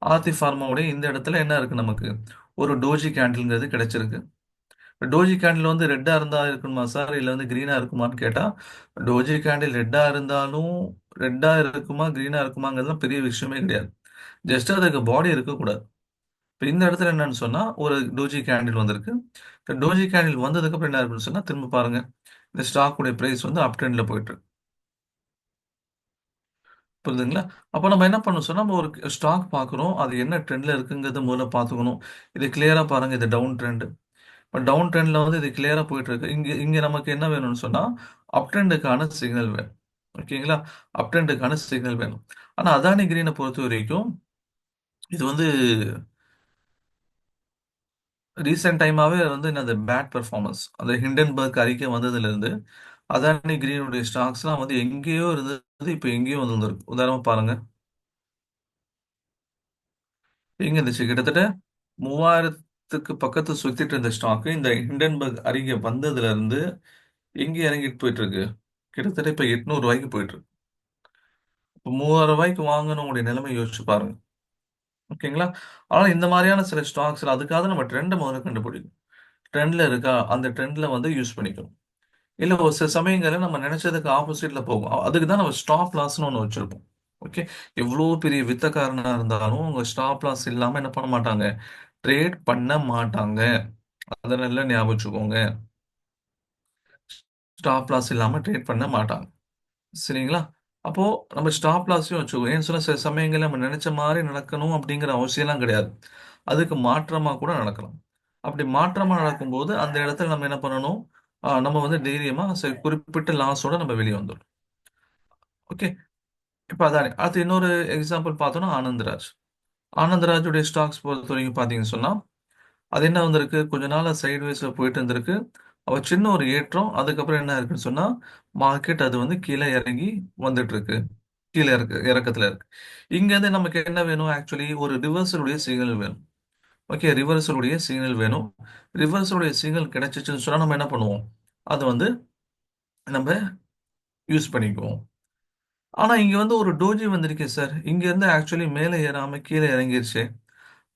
ஆர்த்தி ஃபார்மாவுடைய இந்த இடத்துல என்ன இருக்கு நமக்கு, ஒரு டோஜி கேண்டில்ங்கிறது கிடைச்சிருக்கு. டோஜி கேண்டில் வந்து ரெட்டா இருந்தா இருக்கணுமா சார், இல்ல வந்து கிரீனா இருக்குமான்னு கேட்டா, டோஜி கேண்டில் ரெட்டா இருந்தாலும் ரெட்டா இருக்குமா கிரீனா இருக்குமாங்கிறதுலாம் பெரிய விஷயமே கிடையாது. ஜஸ்ட் அதுக்கு பாடி இருக்கக்கூடாது. இப்போ இந்த இடத்துல என்னன்னு சொன்னா ஒரு டோஜி கேண்டில் வந்திருக்கு. இந்த டோஜி கேண்டில் வந்ததுக்கு அப்புறம் என்ன இருக்குன்னு சொன்னா திரும்ப பாருங்க, இந்த ஸ்டாக்குடைய பிரைஸ் வந்து அப் ட்ரெண்ட்ல போயிட்டு இருக்கு. புரியுதுங்களா? அப்போ நம்ம என்ன பண்ணணும் சொன்னா, நம்ம ஒரு ஸ்டாக் பார்க்குறோம். அது என்ன ட்ரெண்ட்ல இருக்குங்கிறத முதல்ல பார்த்துக்கணும். இது கிளியரா பாருங்க, இது டவுன் ட்ரெண்ட். இப்போ டவுன் ட்ரெண்ட்ல வந்து இது கிளியரா போயிட்டு இருக்கு. இங்க இங்க நமக்கு என்ன வேணும்னு சொன்னா, அப் ட்ரெண்டுக்கான சிக்னல் வேணும். ஓகேங்களா? அப் ட்ரெண்டுக்கான சிக்னல் வேணும். ஆனா அதானி கிரீனை பொறுத்த வரைக்கும் இது வந்து ரீசெண்ட் டைமாவே வந்து என்னது பேட் பெர்ஃபார்மன்ஸ். அந்த ஹிண்டன்பர்க் அறிக்கை வந்ததுலேருந்து அதானி கிரீனுடைய ஸ்டாக்ஸ்லாம் வந்து எங்கேயோ இருந்தது, இப்போ எங்கேயோ வந்து வந்திருக்கு. உதாரணமா பாருங்க, எங்க இருந்துச்சு கிட்டத்தட்ட 3000க்கு பக்கத்து சுத்திட்டு இருந்த ஸ்டாக் இந்த ஹிண்டன்பர்க் அறிக்கை வந்ததுல இருந்து எங்க இறங்கிட்டு போயிட்டு இருக்கு, கிட்டத்தட்ட இப்ப 800 ரூபாய்க்கு போயிட்டு இருக்கு. இப்போ 3000 ரூபாய்க்கு வாங்கணுடைய நிலைமை யோசிச்சு பாருங்க. ஓகேங்களா? ஆனா இந்த மாதிரியான சில ஸ்டாக்ஸ்ல அதுக்காக நம்ம ட்ரெண்டை முதல்ல கண்டுபிடிக்கணும். ட்ரெண்ட்ல இருக்கா, அந்த ட்ரெண்ட்ல வந்து யூஸ் பண்ணிக்கணும். இல்ல ஒரு சில சமயங்கள்ல நம்ம நினைச்சதுக்கு ஆப்போசிட்ல போகும். அதுக்கு தான் நம்ம ஸ்டாப் லாஸ்ன்னு ஒண்ணு வச்சிருப்போம். ஓகே. எவ்வளோ பெரிய வித்தக்காரனா இருந்தாலும் உங்க ஸ்டாப் லாஸ் இல்லாம என்ன பண்ண மாட்டாங்க, ட்ரேட் பண்ண மாட்டாங்க. அதை நல்லா ஞாபகம் வச்சுக்கோங்க. ஸ்டாப் லாஸ் இல்லாம ட்ரேட் பண்ண மாட்டாங்க. சரிங்களா? அப்போ நம்ம ஸ்டாப் லாஸையும் வச்சுக்கோ. ஏன்னு சொன்னா சில சமயங்கள்ல நம்ம நினைச்ச மாதிரி நடக்கணும் அப்படிங்கிற அவசியம்லாம் கிடையாது. அதுக்கு மாற்றமா கூட நடக்கலாம். அப்படி மாற்றமா நடக்கும்போது அந்த இடத்துல நம்ம என்ன பண்ணணும்? நம்ம வந்து தைரியமா குறிப்பிட்ட லாஸோட நம்ம வெளியே வந்துடணும். ஓகே. இப்ப அதானே. அடுத்து இன்னொரு எக்ஸாம்பிள் பார்த்தோம்னா ஆனந்த்ராஜ். ஆனந்த்ராஜுடைய ஸ்டாக்ஸ் பொறுத்தவரைக்கும் பார்த்தீங்கன்னு சொன்னா, அது என்ன வந்திருக்கு? கொஞ்ச நாளா சைட்வேஸ்ல போயிட்டு இருந்திருக்கு. அப்ப சின்ன ஒரு ஏற்றம். அதுக்கப்புறம் என்ன இருக்குன்னு சொன்னா, மார்க்கெட் அது வந்து கீழ இறங்கி வந்துட்டு இருக்கு. கீழ இறக்கத்துல இருக்கு. இங்கருந்து நமக்கு என்ன வேணும்? ஆக்சுவலி ஒரு ரிவர்சலுடைய சிக்னல் வேணும். ஓகே. ரிவர்சலுடைய சிக்னல் வேணும். ரிவர்சலுடைய சிக்னல் கிடைச்சுச்சுன்னு சொன்னா நம்ம என்ன பண்ணுவோம்? அத வந்து நம்ம யூஸ் பண்ணிக்குவோம். ஆனா இங்க வந்து ஒரு டோஜி வந்திருக்கே சார். இங்க இருந்து ஆக்சுவலி மேல ஏறாம கீழ இறங்கிருச்சே.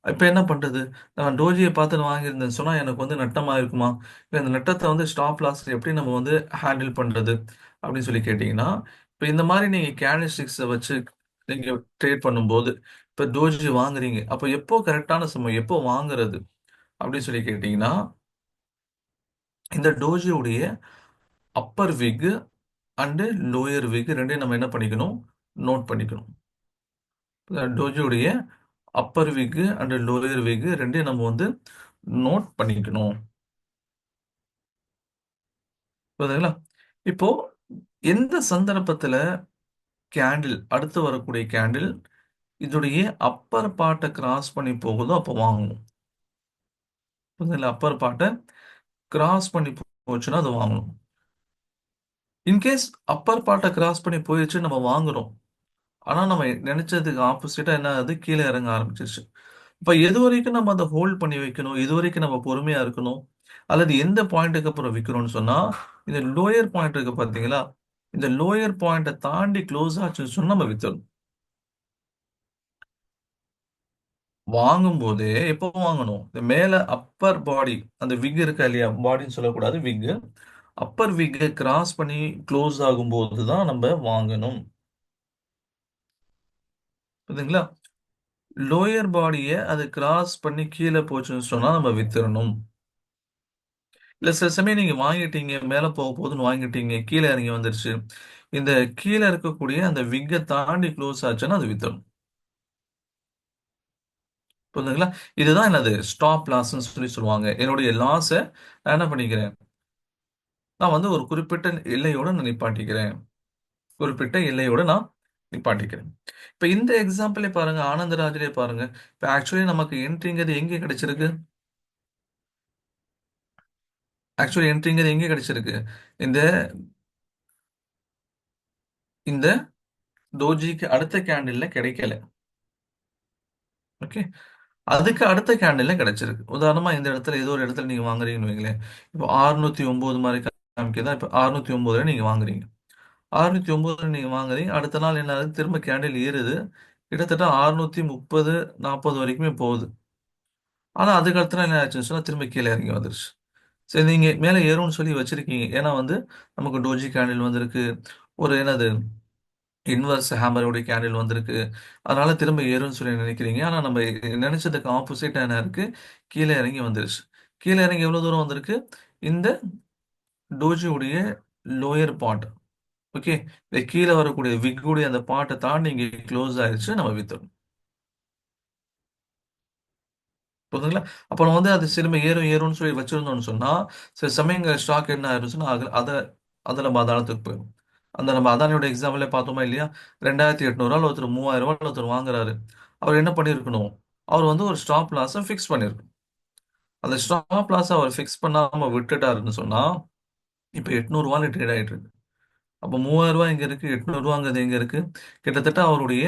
இப்ப என்ன பண்றது? நான் டோஜிய பார்த்து நான் வாங்கியிருந்தேன்னு சொன்னா எனக்கு வந்து நட்டமா இருக்குமா? இல்ல இந்த நட்டத்த வந்து ஸ்டாப் லாஸ் எப்படி நம்ம வந்து ஹேண்டில் பண்றது? அப்படின்னு சொல்லி கேட்டீங்கன்னா, இப்ப இந்த மாரி நீங்க கேண்டில்ஸ்டிக்ஸ வச்சு நீங்க ட்ரேட் பண்ணும்போது, இப்ப டோஜி வாங்குறீங்க. அப்ப எப்போ கரெக்ட்டான சமயம்? எப்போ வாங்குறது? அப்படின்னு சொல்லி கேட்டீங்கன்னா, இந்த டோஜியுடைய அப்பர் விக் அண்ட் லோயர் விக் 2யும் நம்ம என்ன பண்ணிக்கணும்? நோட் பண்ணிக்கணும். டோஜியுடைய அப்பர் விக் அண்ட் லோயர் விக் 2யும் நம்ம வந்து நோட் பண்ணிக்கணும். புரியுதுங்களா? இப்போ எந்த சந்தர்ப்பத்துல கேண்டில் அடுத்து வரக்கூடிய கேண்டில் இதோடைய அப்பர் பார்ட்ட கிராஸ் பண்ணி போகுதோ அப்போ வாங்கணும். புரியுதுங்களா? அப்பர் பார்ட்ட கிராஸ் பண்ணி போச்சுன்னா அது வாங்கணும். இன்கேஸ் அப்பர் பார்ட்ட கிராஸ் பண்ணி போயிடுச்சு நம்ம வாங்குறோம். ஆனா நம்ம நினைச்சதுக்கு ஆப்போசிட்டா என்ன ஆகுது? கீழே இறங்க ஆரம்பிச்சிருச்சு. இப்ப எது வரைக்கும் நம்ம அதை ஹோல்ட் பண்ணி வைக்கணும்? எது வரைக்கும் நம்ம பொறுமையா இருக்கணும்? அல்லது எந்த பாயிண்ட்டுக்கு அப்புறம் விற்கணும்னு சொன்னா, இந்த லோயர் பாயிண்ட் இருக்கு பார்த்தீங்களா? இந்த லோயர் பாயிண்ட்ட தாண்டி க்ளோஸ் ஆச்சுன்னு சொன்னா நம்ம வித்துறணும். வாங்கும்போதே எப்போ வாங்கணும்? இந்த மேல அப்பர் பாடி அந்த விக் இருக்கா இல்லையா? பாடின்னு சொல்லக்கூடாது விக். அப்பர் விக்க கிராஸ் பண்ணி க்ளோஸ் ஆகும்போது தான் நம்ம வாங்கணும். புரியுதுங்களா? லோயர் பாடிய அது கிராஸ் பண்ணி கீழே போச்சுன்னு சொன்னா நம்ம வித்துறணும். இல்ல சில சமயம் நீங்க வாங்கிட்டீங்க, மேல போக போகுதுன்னு வாங்கிட்டீங்க, கீழ இறங்கி வந்துருச்சு. இந்த கீழ இருக்கக்கூடிய அந்த விக்க தாண்டி க்ளோஸ் ஆச்சுன்னா அது வித்துறணும். புரியுதுங்களா? இதுதான் என்னது ஸ்டாப் லாஸ்ன்னு சொல்லி சொல்லுவாங்க. என்னுடைய லாஸ நான் என்ன பண்ணிக்கிறேன்? நான் வந்து ஒரு குறிப்பிட்ட எல்லையோட நான் நிப்பாட்டிக்கிறேன். குறிப்பிட்ட எல்லையோட நான் நிப்பாட்டிக்கிறேன். இப்ப இந்த எக்ஸாம்பிளே பாருங்க, ஆனந்தராஜ்லயே பாருங்க. இப்ப ஆக்சுவலி நமக்கு என்ட்ரிங்கிறது எங்க கிடைச்சிருக்கு? ஆக்சுவலி என்ட்ரிங்கிறது எங்க கிடைச்சிருக்கு? இந்த இந்த டோஜிக்கு அடுத்த கேண்டில்ல கிடைக்கல. ஓகே. அதுக்கு அடுத்த கேண்டில்ல கிடைச்சிருக்கு. உதாரணமா இந்த இடத்துல ஏதோ ஒரு இடத்துல நீங்க வாங்குறீங்கன்னு வைங்களேன். இப்போ 609 மாரி காமிக்குதா? இப்ப 609ல நீங்க வாங்குறீங்க. 609ல நீங்க வாங்குறீங்க. அடுத்த நாள் என்ன ஆகுது? திரும்ப கேண்டில் ஏறுது. கிட்டத்தட்ட 630, 40 வரைக்குமே போகுது. ஆனா அதுக்கடுத்து என்ன ஆச்சுன்னு சொன்னா திரும்ப கீழே இறங்கி வந்துருச்சு. சரி நீங்க மேலே ஏறும்னு சொல்லி வச்சிருக்கீங்க. ஏன்னா வந்து நமக்கு டோஜி கேண்டில் வந்திருக்கு. ஒரு என்னது இன்வெர்ஸ் ஹேமருடைய கேண்டில் வந்திருக்கு. அதனால திரும்ப ஏறும்னு சொல்லி நினைக்கிறீங்க. ஆனா நம்ம நினைச்சதுக்கு ஆப்போசிட்டா என்ன இருக்கு? கீழே இறங்கி வந்துருச்சு. கீழே இறங்கி எவ்வளவு தூரம் வந்திருக்கு? இந்த டோஜியுடைய லோயர் பார்ட். ஓகே. இந்த கீழே வரக்கூடிய விக்குடைய அந்த பார்ட்டை தாண்டி இங்க க்ளோஸ் ஆயிடுச்சு. நம்ம வித்துறோம். புரியுதுங்களா? அப்ப நம்ம வந்து அது திரும்ப ஏறும் ஏறும்னு சொல்லி வச்சிருந்தோம்னு சொன்னா, சில சமயங்கள்ல ஸ்டாக் என்ன ஆயிருச்சுன்னா, அத நம்ம அதானத்துக்கு போயிரும். அந்த நம்ம அதானியோட எக்ஸாம்பிளே பார்த்தோமா இல்லையா? ரூ. 2,800 ஒருத்தர் ரூ. 3,000 ஒருத்தர் வாங்குறாரு. அவர் என்ன பண்ணியிருக்கணும்? அவர் வந்து ஒரு ஸ்டாப் லாஸ ஃபிக்ஸ் பண்ணியிருக்கணும். அந்த ஸ்டாப் லாஸ அவர் ஃபிக்ஸ் பண்ணாம விட்டுட்டாருன்னு சொன்னா, இப்ப ரூ. 800ல ட்ரேட் ஆயிட்டு இருக்கு. அப்ப ரூ. 3,000 எங்க இருக்கு? ரூ. 800ங்கிறது எங்க இருக்கு? கிட்டத்தட்ட அவருடைய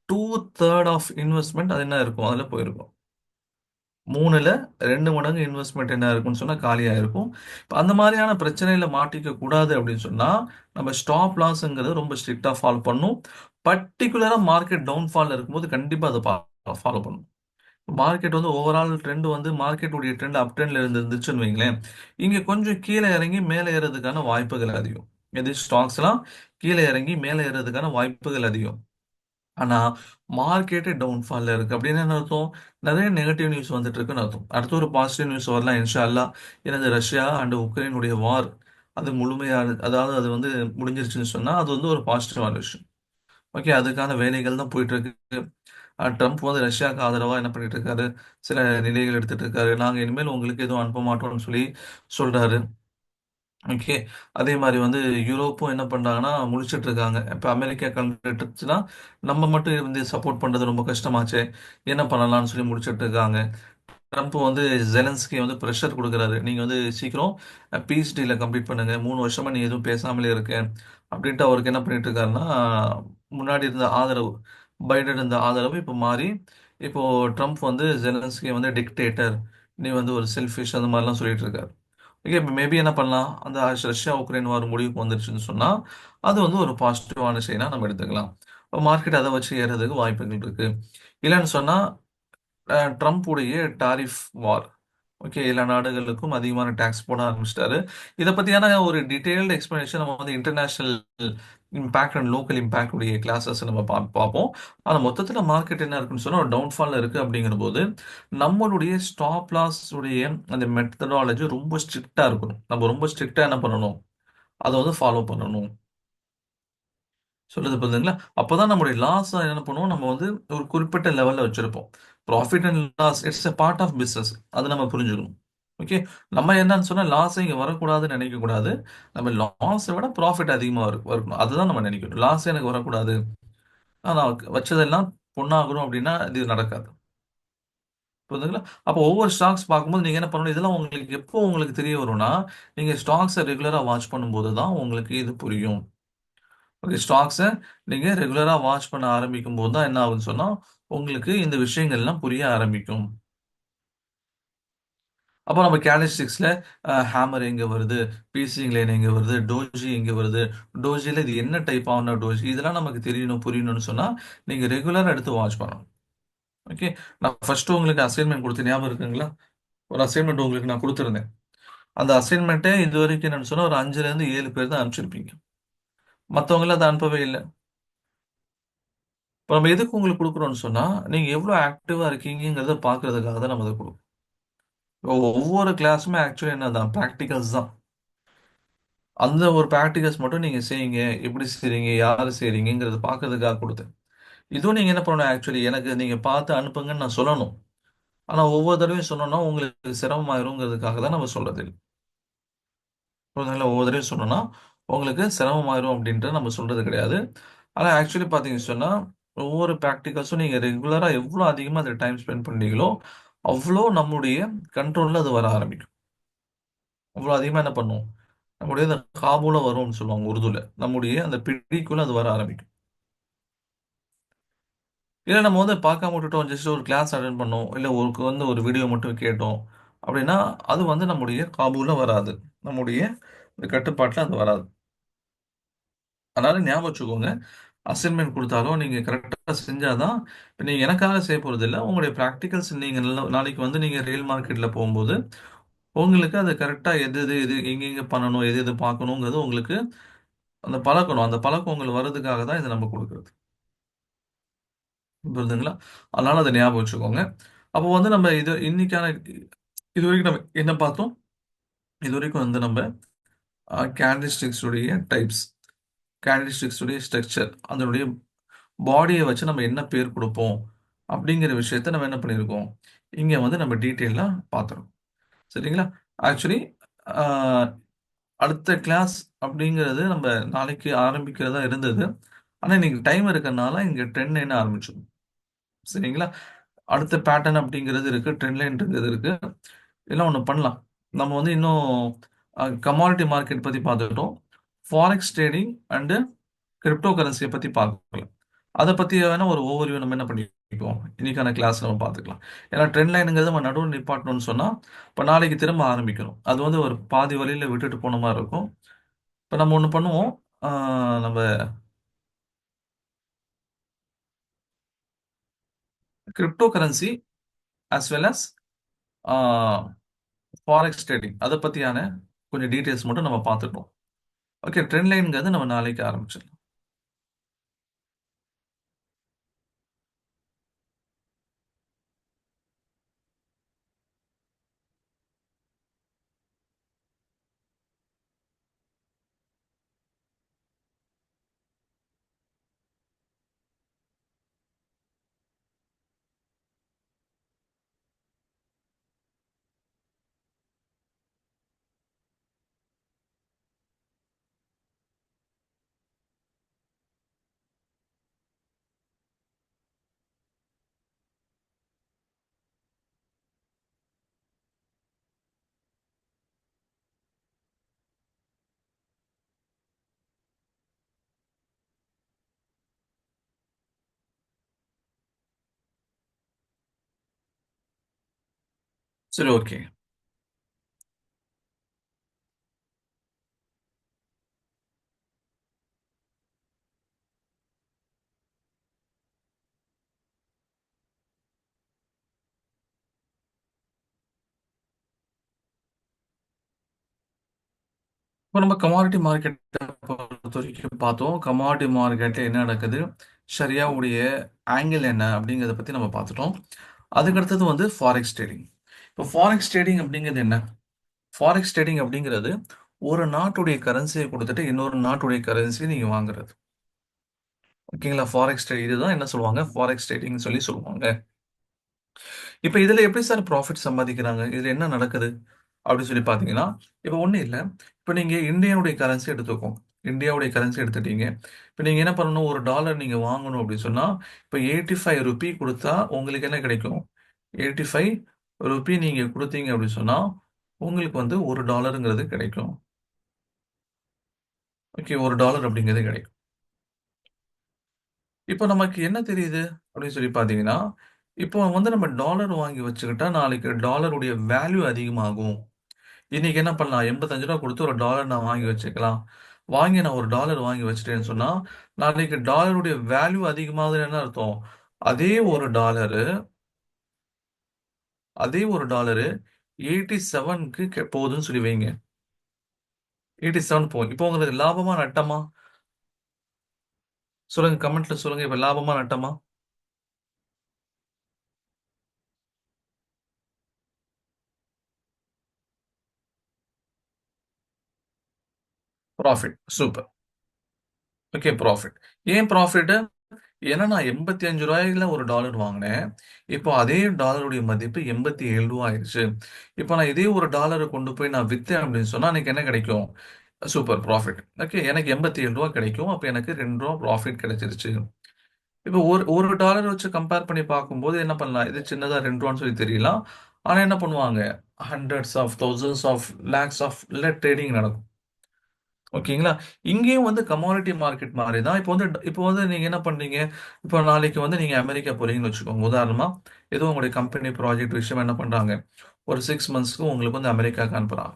2/3 ஆஃப் இன்வெஸ்ட்மென்ட் அது என்ன இருக்கும்? அதுல போயிருக்கும். 3ல 2 மடங்கு இன்வெஸ்ட்மென்ட் என்ன இருக்கும்னு சொன்னா காலியா இருக்கும். இப்ப அந்த மாதிரியான பிரச்சனையில மாட்டிக்க கூடாது அப்படின்னு சொன்னா, நம்ம ஸ்டாப் லாஸ்ங்கிறத ரொம்ப ஸ்ட்ரிக்ட்டா ஃபாலோ பண்ணணும். பர்ட்டிகுலரா மார்க்கெட் டவுன்ஃபால்ல இருக்கும்போது கண்டிப்பா அத ஃபாலோ பண்ணணும். மார்க்கெட் வந்து ஓவரால் ட்ரெண்ட் வந்து மார்க்கெட் உடைய ட்ரெண்ட் அப் ட்ரெண்ட்ல இருந்துச்சுன்னு வைங்களேன், இங்க கொஞ்சம் கீழ இறங்கி மேல ஏறதுக்கான வாய்ப்புகள் அதிகம். எது ஸ்டாக்ஸ்லாம் கீழ இறங்கி மேல ஏறதுக்கான வாய்ப்புகள் அதிகம். ஆனா மார்க்கெட்டே டவுன்ஃபால்ல இருக்கு அப்படின்னு என்ன அர்த்தம்? நிறைய நெகட்டிவ் நியூஸ் வந்துட்டு இருக்குன்னு அர்த்தம். அடுத்து ஒரு பாசிட்டிவ் நியூஸ் வரலாம் இன்ஷா அல்லாஹ். ஏன்னா இந்த ரஷ்யா அண்ட் உக்ரைனுடைய வார் அது முழுமையா அதாவது அது வந்து முடிஞ்சிருச்சுன்னு சொன்னா அது வந்து ஒரு பாசிட்டிவான விஷயம். ஓகே, அதுக்கான வேலைகள் தான் போயிட்டு இருக்கு. ட்ரம்ப் வந்து ரஷ்யாவுக்கு ஆதரவா என்ன பண்ணிட்டு இருக்காரு? சில நிலைகள் எடுத்துட்டு இருக்காரு. நாங்க இனிமேல் உங்களுக்கு எதுவும் அனுப்ப மாட்டோம்னு சொல்லி சொல்றாரு. ஓகே. அதே மாரி வந்து யூரோப்பும் என்ன பண்றாங்கன்னா, முழிச்சுட்டு இருக்காங்க. இப்ப அமெரிக்கா கலந்துட்டுருச்சுன்னா, நம்ம மட்டும் இருந்து சப்போர்ட் பண்றது ரொம்ப கஷ்டமாச்சே. என்ன பண்ணலாம்னு சொல்லி முழிச்சுட்டு இருக்காங்க. ட்ரம்ப் வந்து ஜெலன்ஸ்கி வந்து பிரஷர் குடுக்குறாரு. நீங்க வந்து சீக்கிரம் பீஸ் டீல கம்ப்ளீட் பண்ணுங்க. 3 வருஷமா நீ எதுவும் பேசாமலே இருக்க. அப்படின்ட்டு அவருக்கு என்ன பண்ணிட்டு இருக்காருன்னா, முன்னாடி இருந்த ஆதரவு, பைடன் இருந்த ஆதரவு இப்ப மாறி, இப்போ ட்ரம்ப் வந்து ஜெலன்ஸ்கிய வந்து டிக்டேட்டர். நீ வந்து ஒரு செல்ஃபிஷ் அந்த மாரிலாம் சொல்லிட்டு இருக்காரு. ஓகே. மேபி என்ன பண்ணலாம்? அந்த ரஷ்யா, உக்ரைன் வார் முடிவுக்கு வந்துருச்சுன்னு சொன்னா, அது வந்து ஒரு பாசிட்டிவான செய்தியா நம்ம எடுத்துக்கலாம். மார்க்கெட் அத வச்சு ஏறதுக்கு வாய்ப்புகள் இருக்கு. இல்லன்னு சொன்னா, ட்ரம்ப் உடைய டாரிஃப் வார். ஓகே. எல்லா நாடுகளுக்கும் அதிகமான டாக்ஸ் போட ஆரம்பிச்சுட்டாரு. இத பத்தியான ஒரு டீட்டெயில்டு எக்ஸ்பிளனேஷன் நம்ம வந்து international impact and local impact உடைய கிளாஸஸ் நம்ம பார்ப்போம். ஆனா மொத்தத்துல மார்க்கெட் என்ன இருக்குன்னு சொன்னா, ஒரு டவுன்ஃபால்ல இருக்கு அப்படிங்கிறபோது, நம்மளுடைய ஸ்டாப் லாஸ் உடைய அந்த மெத்தடாலஜி ரொம்ப ஸ்ட்ரிக்ட்டா இருக்கணும். நம்ம ரொம்ப ஸ்ட்ரிக்ட்டா என்ன பண்ணணும்? அத வந்து ஃபாலோ பண்ணணும். சொல்றது புரியுதுங்களா? அப்பதான் நம்முடைய லாஸ என்ன பண்ணுவோம், நம்ம வந்து ஒரு குறிப்பிட்ட லெவல்ல வச்சிருப்போம். Profit and loss it's a part of business. அத நம்ம புரிஞ்சுக்கணும். ஓகே. நம்ம என்னன்னு சொன்னா லாஸ் இங்க வரக்கூடாதுன்னு நினைக்கக் கூடாது. நம்ம லாஸ விட ப்ராஃபிட் அதிகமா இருக்கணும். அதுதான் நம்ம நினைக்கணும். லாஸ் எனக்கு வரக்கூடாது. நான் வச்சதெல்லாம் பொண்ணாகணும் அப்படின்னா இது நடக்காது. புரியுதுங்களா? அப்போ ஒவ்வொரு ஸ்டாக்ஸ் பார்க்கும்போது நீங்க என்ன பண்ணணும், இதெல்லாம் உங்களுக்கு எப்போ உங்களுக்கு தெரிய வரும்னா, நீங்க ஸ்டாக்ஸ ரெகுலரா வாட்ச் பண்ணும்போது தான் உங்களுக்கு இது புரியும். ஓகே. ஸ்டாக்ஸ நீங்க ரெகுலரா வாட்ச் பண்ண ஆரம்பிக்கும்போது தான் என்ன ஆகுதுன்னு சொன்னா, உங்களுக்கு இந்த விஷயங்கள்லாம் புரிய ஆரம்பிக்கும். அப்போ நம்ம கேலிஸ்டிக்ஸ்ல ஹேமர் எங்க வருது? பீசிங் லைன் எங்க வருது? டோஜி எங்க வருது? டோஜில இது என்ன டைப் ஆன டோஜி? இதெல்லாம் நமக்கு தெரியணும், புரியணும்னு சொன்னா, நீங்க ரெகுலரா எடுத்து வாட்ச் பண்ணணும். ஓகே. நான் ஃபர்ஸ்ட் உங்களுக்கு அசைன்மென்ட் குடுத்தேன் ஞாபகம் இருக்குங்களா? ஒரு அசைன்மென்ட் உங்களுக்கு நான் குடுத்திருந்தேன். அந்த அசைன்மென்ட்டே இதுவரைக்கும் என்னன்னு சொன்னா, ஒரு 5ல இருந்து 7 பேர் தான் அனுப்பிச்சிருப்பீங்க. மத்தவங்கலாம் அத அனுப்பவே இல்ல. இப்ப நம்ம எதுக்கு உங்களுக்கு குடுக்குறோம்னு சொன்னா, நீங்க எவ்வளோ ஆக்டிவா இருக்கீங்கங்கிறத பார்க்கறதுக்காக தான் நம்ம அத குடுக்குறோம். ஒவ்வொரு கிளாஸுமே ஆக்சுவலி என்னதான் பிராக்டிகல்ஸ் தான். அந்த ஒரு பிராக்டிகல்ஸ் மட்டும் நீங்க செய்யுங்க. எப்படி செய்றீங்க? யாரு செய்றீங்கங்கிறத பார்க்கறதுக்காக குடுத்தேன். இதுவும் நீங்க என்ன பண்ணணும் ஆக்சுவலி எனக்கு நீங்க பார்த்து அனுப்புங்கன்னு நான் சொல்லணும். ஆனா ஒவ்வொரு தடவையும் சொன்னோம்னா உங்களுக்கு சிரமமாயிருங்கிறதுக்காக தான் நம்ம சொல்றது. புரியுதுங்களா? ஒவ்வொரு தடவையும் சொன்னோம்னா உங்களுக்கு சிரமமாயிரும் அப்படின்ட்டு நம்ம சொல்றது கிடையாது. ஆனா ஆக்சுவலி பார்த்தீங்கன்னு சொன்னா, ஒவ்வொரு பிராக்டிகல்ஸும் நீங்க ரெகுலரா எவ்வளோ அதிகமா அதுல டைம் ஸ்பெண்ட் பண்றீங்களோ, அவ்வளோ நம்முடைய கண்ட்ரோல்ல அது வர ஆரம்பிக்கும். அவ்வளோ அதிகமா என்ன பண்ணும்? நம்முடைய அந்த காபூல வரும்னு சொல்லுவாங்க உருதுல. நம்முடைய அந்த பிடிக்குள்ள அது வர ஆரம்பிக்கும். இல்ல நம்ம வந்து பார்க்காம விட்டுட்டோம். ஜஸ்ட் ஒரு கிளாஸ் அட்டெண்ட் பண்ணோம். இல்ல வந்து ஒரு வீடியோ மட்டும் கேட்டோம். அப்படின்னா, அது வந்து நம்முடைய காபூல வராது. நம்முடைய கட்டுப்பாட்டுல அது வராது. அதனால ஞாபகம் வச்சுக்கோங்க. அசைன்மென்ட் குடுத்தாலும் நீங்க கரெக்ட்டா செஞ்சா தான் இப்ப நீங்க எனக்காக செய்ய போறதில்ல. உங்களுடைய பிராக்டிகல்ஸ் நீங்க நாளைக்கு வந்து நீங்க ரியல் மார்க்கெட்ல போம்போது, உங்களுக்கு அது கரெக்ட்டா எது எங்கெங்க பண்ணணும், எது பார்க்கணுங்கிறது உங்களுக்கு அந்த பழக்கணும். அந்த பழக்கம் உங்களுக்கு வர்றதுக்காக தான் இத நம்ம குடுக்குறது. புரியுதுங்களா? அதனால அத ஞாபகம் வச்சுக்கோங்க. அப்போ வந்து நம்ம இன்னைக்கான இதுவரைக்கும் நம்ம என்ன பார்த்தோம்? இதுவரைக்கும் வந்து நம்ம கேண்டில்ஸ்டிக்ஸ் உடைய டைப்ஸ், கேண்டில்ஸ்டிக்ஸ் உடைய ஸ்ட்ரக்சர், அதனுடைய பாடிய வச்சு நம்ம என்ன பேர் குடுப்போம்? அப்படிங்கிற விஷயத்த நம்ம என்ன பண்ணியிருக்கோம்? இங்க வந்து நம்ம டீட்டெயிலா பார்த்துறோம். சரிங்களா? ஆக்சுவலி அ அடுத்த கிளாஸ் அப்படிங்கிறது நம்ம நாளைக்கு ஆரம்பிக்கிறதா இருந்தது. ஆனா, இன்னைக்கு டைம் இருக்கறனால இங்க ட்ரெண்ட் லைன் ஆரம்பிச்சிரும். சரிங்களா? அடுத்த பேட்டர்ன் அப்படிங்கிறது இருக்கு. ட்ரெண்ட் லைன்ங்கிறது இருக்கு. எல்லாம் ஒண்ணு பண்ணலாம். நம்ம வந்து இன்னும் கமாடிட்டி மார்க்கெட் பத்தி பார்த்துக்கிட்டோம். ஃபாரெக்ஸ் ட்ரேடிங் அண்ட் கிரிப்டோ கரன்சிய பத்தி பார்க்கலாம். அத பத்தி வேணா ஒரு ஓவர்வியூ நம்ம என்ன பண்ணிக்குவோம். இன்னைக்கான கிளாஸ்ல நம்ம பார்த்துக்கலாம். ஏன்னா ட்ரெண்ட் லைன்ங்கிறது நம்ம நடுவுல நிப்பாட்டணும்னு சொன்னா, இப்ப நாளைக்கு திரும்ப ஆரம்பிக்கணும். அது வந்து ஒரு பாதி வழியில விட்டுட்டு போன மாரி இருக்கும். இப்ப நம்ம ஒண்ணு பண்ணுவோம். ஆ நம்ம crypto currency as well as uh forex trading அத பத்தியான கொஞ்சம் டீட்டெயில்ஸ் மட்டும் நம்ம பார்த்துட்டோம். ஓகே. ட்ரெண்ட் லைன்ங்கிறது நம்ம நாளைக்கு ஆரம்பிச்சிடலாம். சரி, ஓகே. இப்போ நம்ம கமாடிட்டி மார்க்கெட்ட பொறுத்தவரைக்கும் பார்த்தோம். கமாடிட்டி மார்க்கெட்ல என்ன நடக்குது? ஷரியாவுடைய ஆங்கிள் என்ன? அப்படிங்கிறத பத்தி நம்ம பார்த்துட்டோம். அதுக்கு அடுத்தது வந்து ஃபாரெக்ஸ் ட்ரேடிங். இப்போ ஃபாரெக்ஸ் ட்ரேடிங் அப்படிங்கிறது என்ன? ஃபாரெக்ஸ் ட்ரேடிங் அப்படிங்கிறது ஒரு நாட்டுடைய கரன்சிய குடுத்துட்டு இன்னொரு நாட்டுடைய கரன்சிய நீங்க வாங்குறது. ஓகேங்களா? ஃபாரெக்ஸ் ட்ரேட் இதுதான் என்ன சொல்லுவாங்க? ஃபாரெக்ஸ் ட்ரேடிங்ன்னு சொல்லி சொல்லுவாங்க. இப்ப இதுல எப்படி சார் ப்ராஃபிட் சம்பாதிக்கிறாங்க? இதுல என்ன நடக்குது? அப்படி சொல்லி பார்த்தீங்கன்னா, இப்ப ஒண்ணும் இல்ல. இப்ப நீங்க இந்தியாவுடைய கரன்சி எடுத்துக்கோங்க. இந்தியாவுடைய கரன்சி எடுத்துட்டீங்க. இப்ப நீங்க என்ன பண்ணணும்? ஒரு டாலர் நீங்க வாங்கணும் அப்படி சொன்னா, இப்ப ₹85 குடுத்தா உங்களுக்கு என்ன கிடைக்கும்? ₹85 நீங்க குடுத்தீங்க அப்படி சொன்னா, உங்களுக்கு வந்து $1ங்கிறது கிடைக்கும். ஓகே. $1 அப்படிங்கிறது கிடைக்கும். இப்ப நமக்கு என்ன தெரியுது? அப்படின்னு சொல்லி பார்த்தீங்கன்னா, இப்போ வந்து நம்ம டாலர் வாங்கி வச்சுக்கிட்டா, நாளைக்கு டாலருடைய வேல்யூ அதிகமாகும். இன்னைக்கு என்ன பண்ணலாம்? ₹85 குடுத்து ஒரு டாலர் நான் வாங்கி வச்சுக்கலாம். வாங்கி நான் ஒரு டாலர் வாங்கி வச்சுட்டேன்னு சொன்னா, நாளைக்கு டாலருடைய வேல்யூ அதிகமாகுதுன்னு என்ன அர்த்தம்? அதே ஒரு டாலரு அதே ஒரு டாலரு 87க்கு போகுதுன்னு சொல்லி வைங்க. 87 போகும். இப்போ உங்களுக்கு லாபமா? நட்டமா? சொல்லுங்க. கமெண்ட்ல சொல்லுங்க. இப்ப லாபமா? நட்டமா? ப்ராஃபிட். சூப்பர். Okay, profit. ஏன் ப்ராஃபிட்? ஏன்னா நான் ₹85ல ஒரு டாலர் வாங்கினேன். இப்போ அதே டாலருடைய மதிப்பு ₹87 ஆயிருச்சு. இப்போ நான் இதே ஒரு டாலர கொண்டு போய் நான் வித்தேன் அப்படின்னு சொன்னா, எனக்கு என்ன கிடைக்கும்? Super profit. ஓகே. எனக்கு ₹87 கிடைக்கும். அப்ப எனக்கு ₹2 ப்ராஃபிட் கிடைச்சிருச்சு. இப்போ ஒரு ஒரு டாலர் வச்சு கம்பேர் பண்ணி பார்க்கும்போது என்ன பண்ணலாம்? இது சின்னதா ₹2ன்னு சொல்லி தெரியலாம். ஆனா என்ன பண்ணுவாங்க? Hundreds of, thousands of, lakhs of trading நடக்கும். ஓகேங்களா? இங்கேயும் வந்து கமாடிட்டி மார்க்கெட் மாரி தான். இப்போ வந்து நீங்க என்ன பண்றீங்க? இப்போ நாளைக்கு வந்து நீங்க அமெரிக்கா போறீங்கன்னு வச்சுக்கோங்க. உதாரணமா, ஏதோ உங்களுடைய கம்பெனி ப்ராஜெக்ட் விஷயமா என்ன பண்றாங்க? ஒரு 6 மந்த்ஸ்க்கு உங்களுக்கு வந்து அமெரிக்காக்கு அனுப்புறாங்க.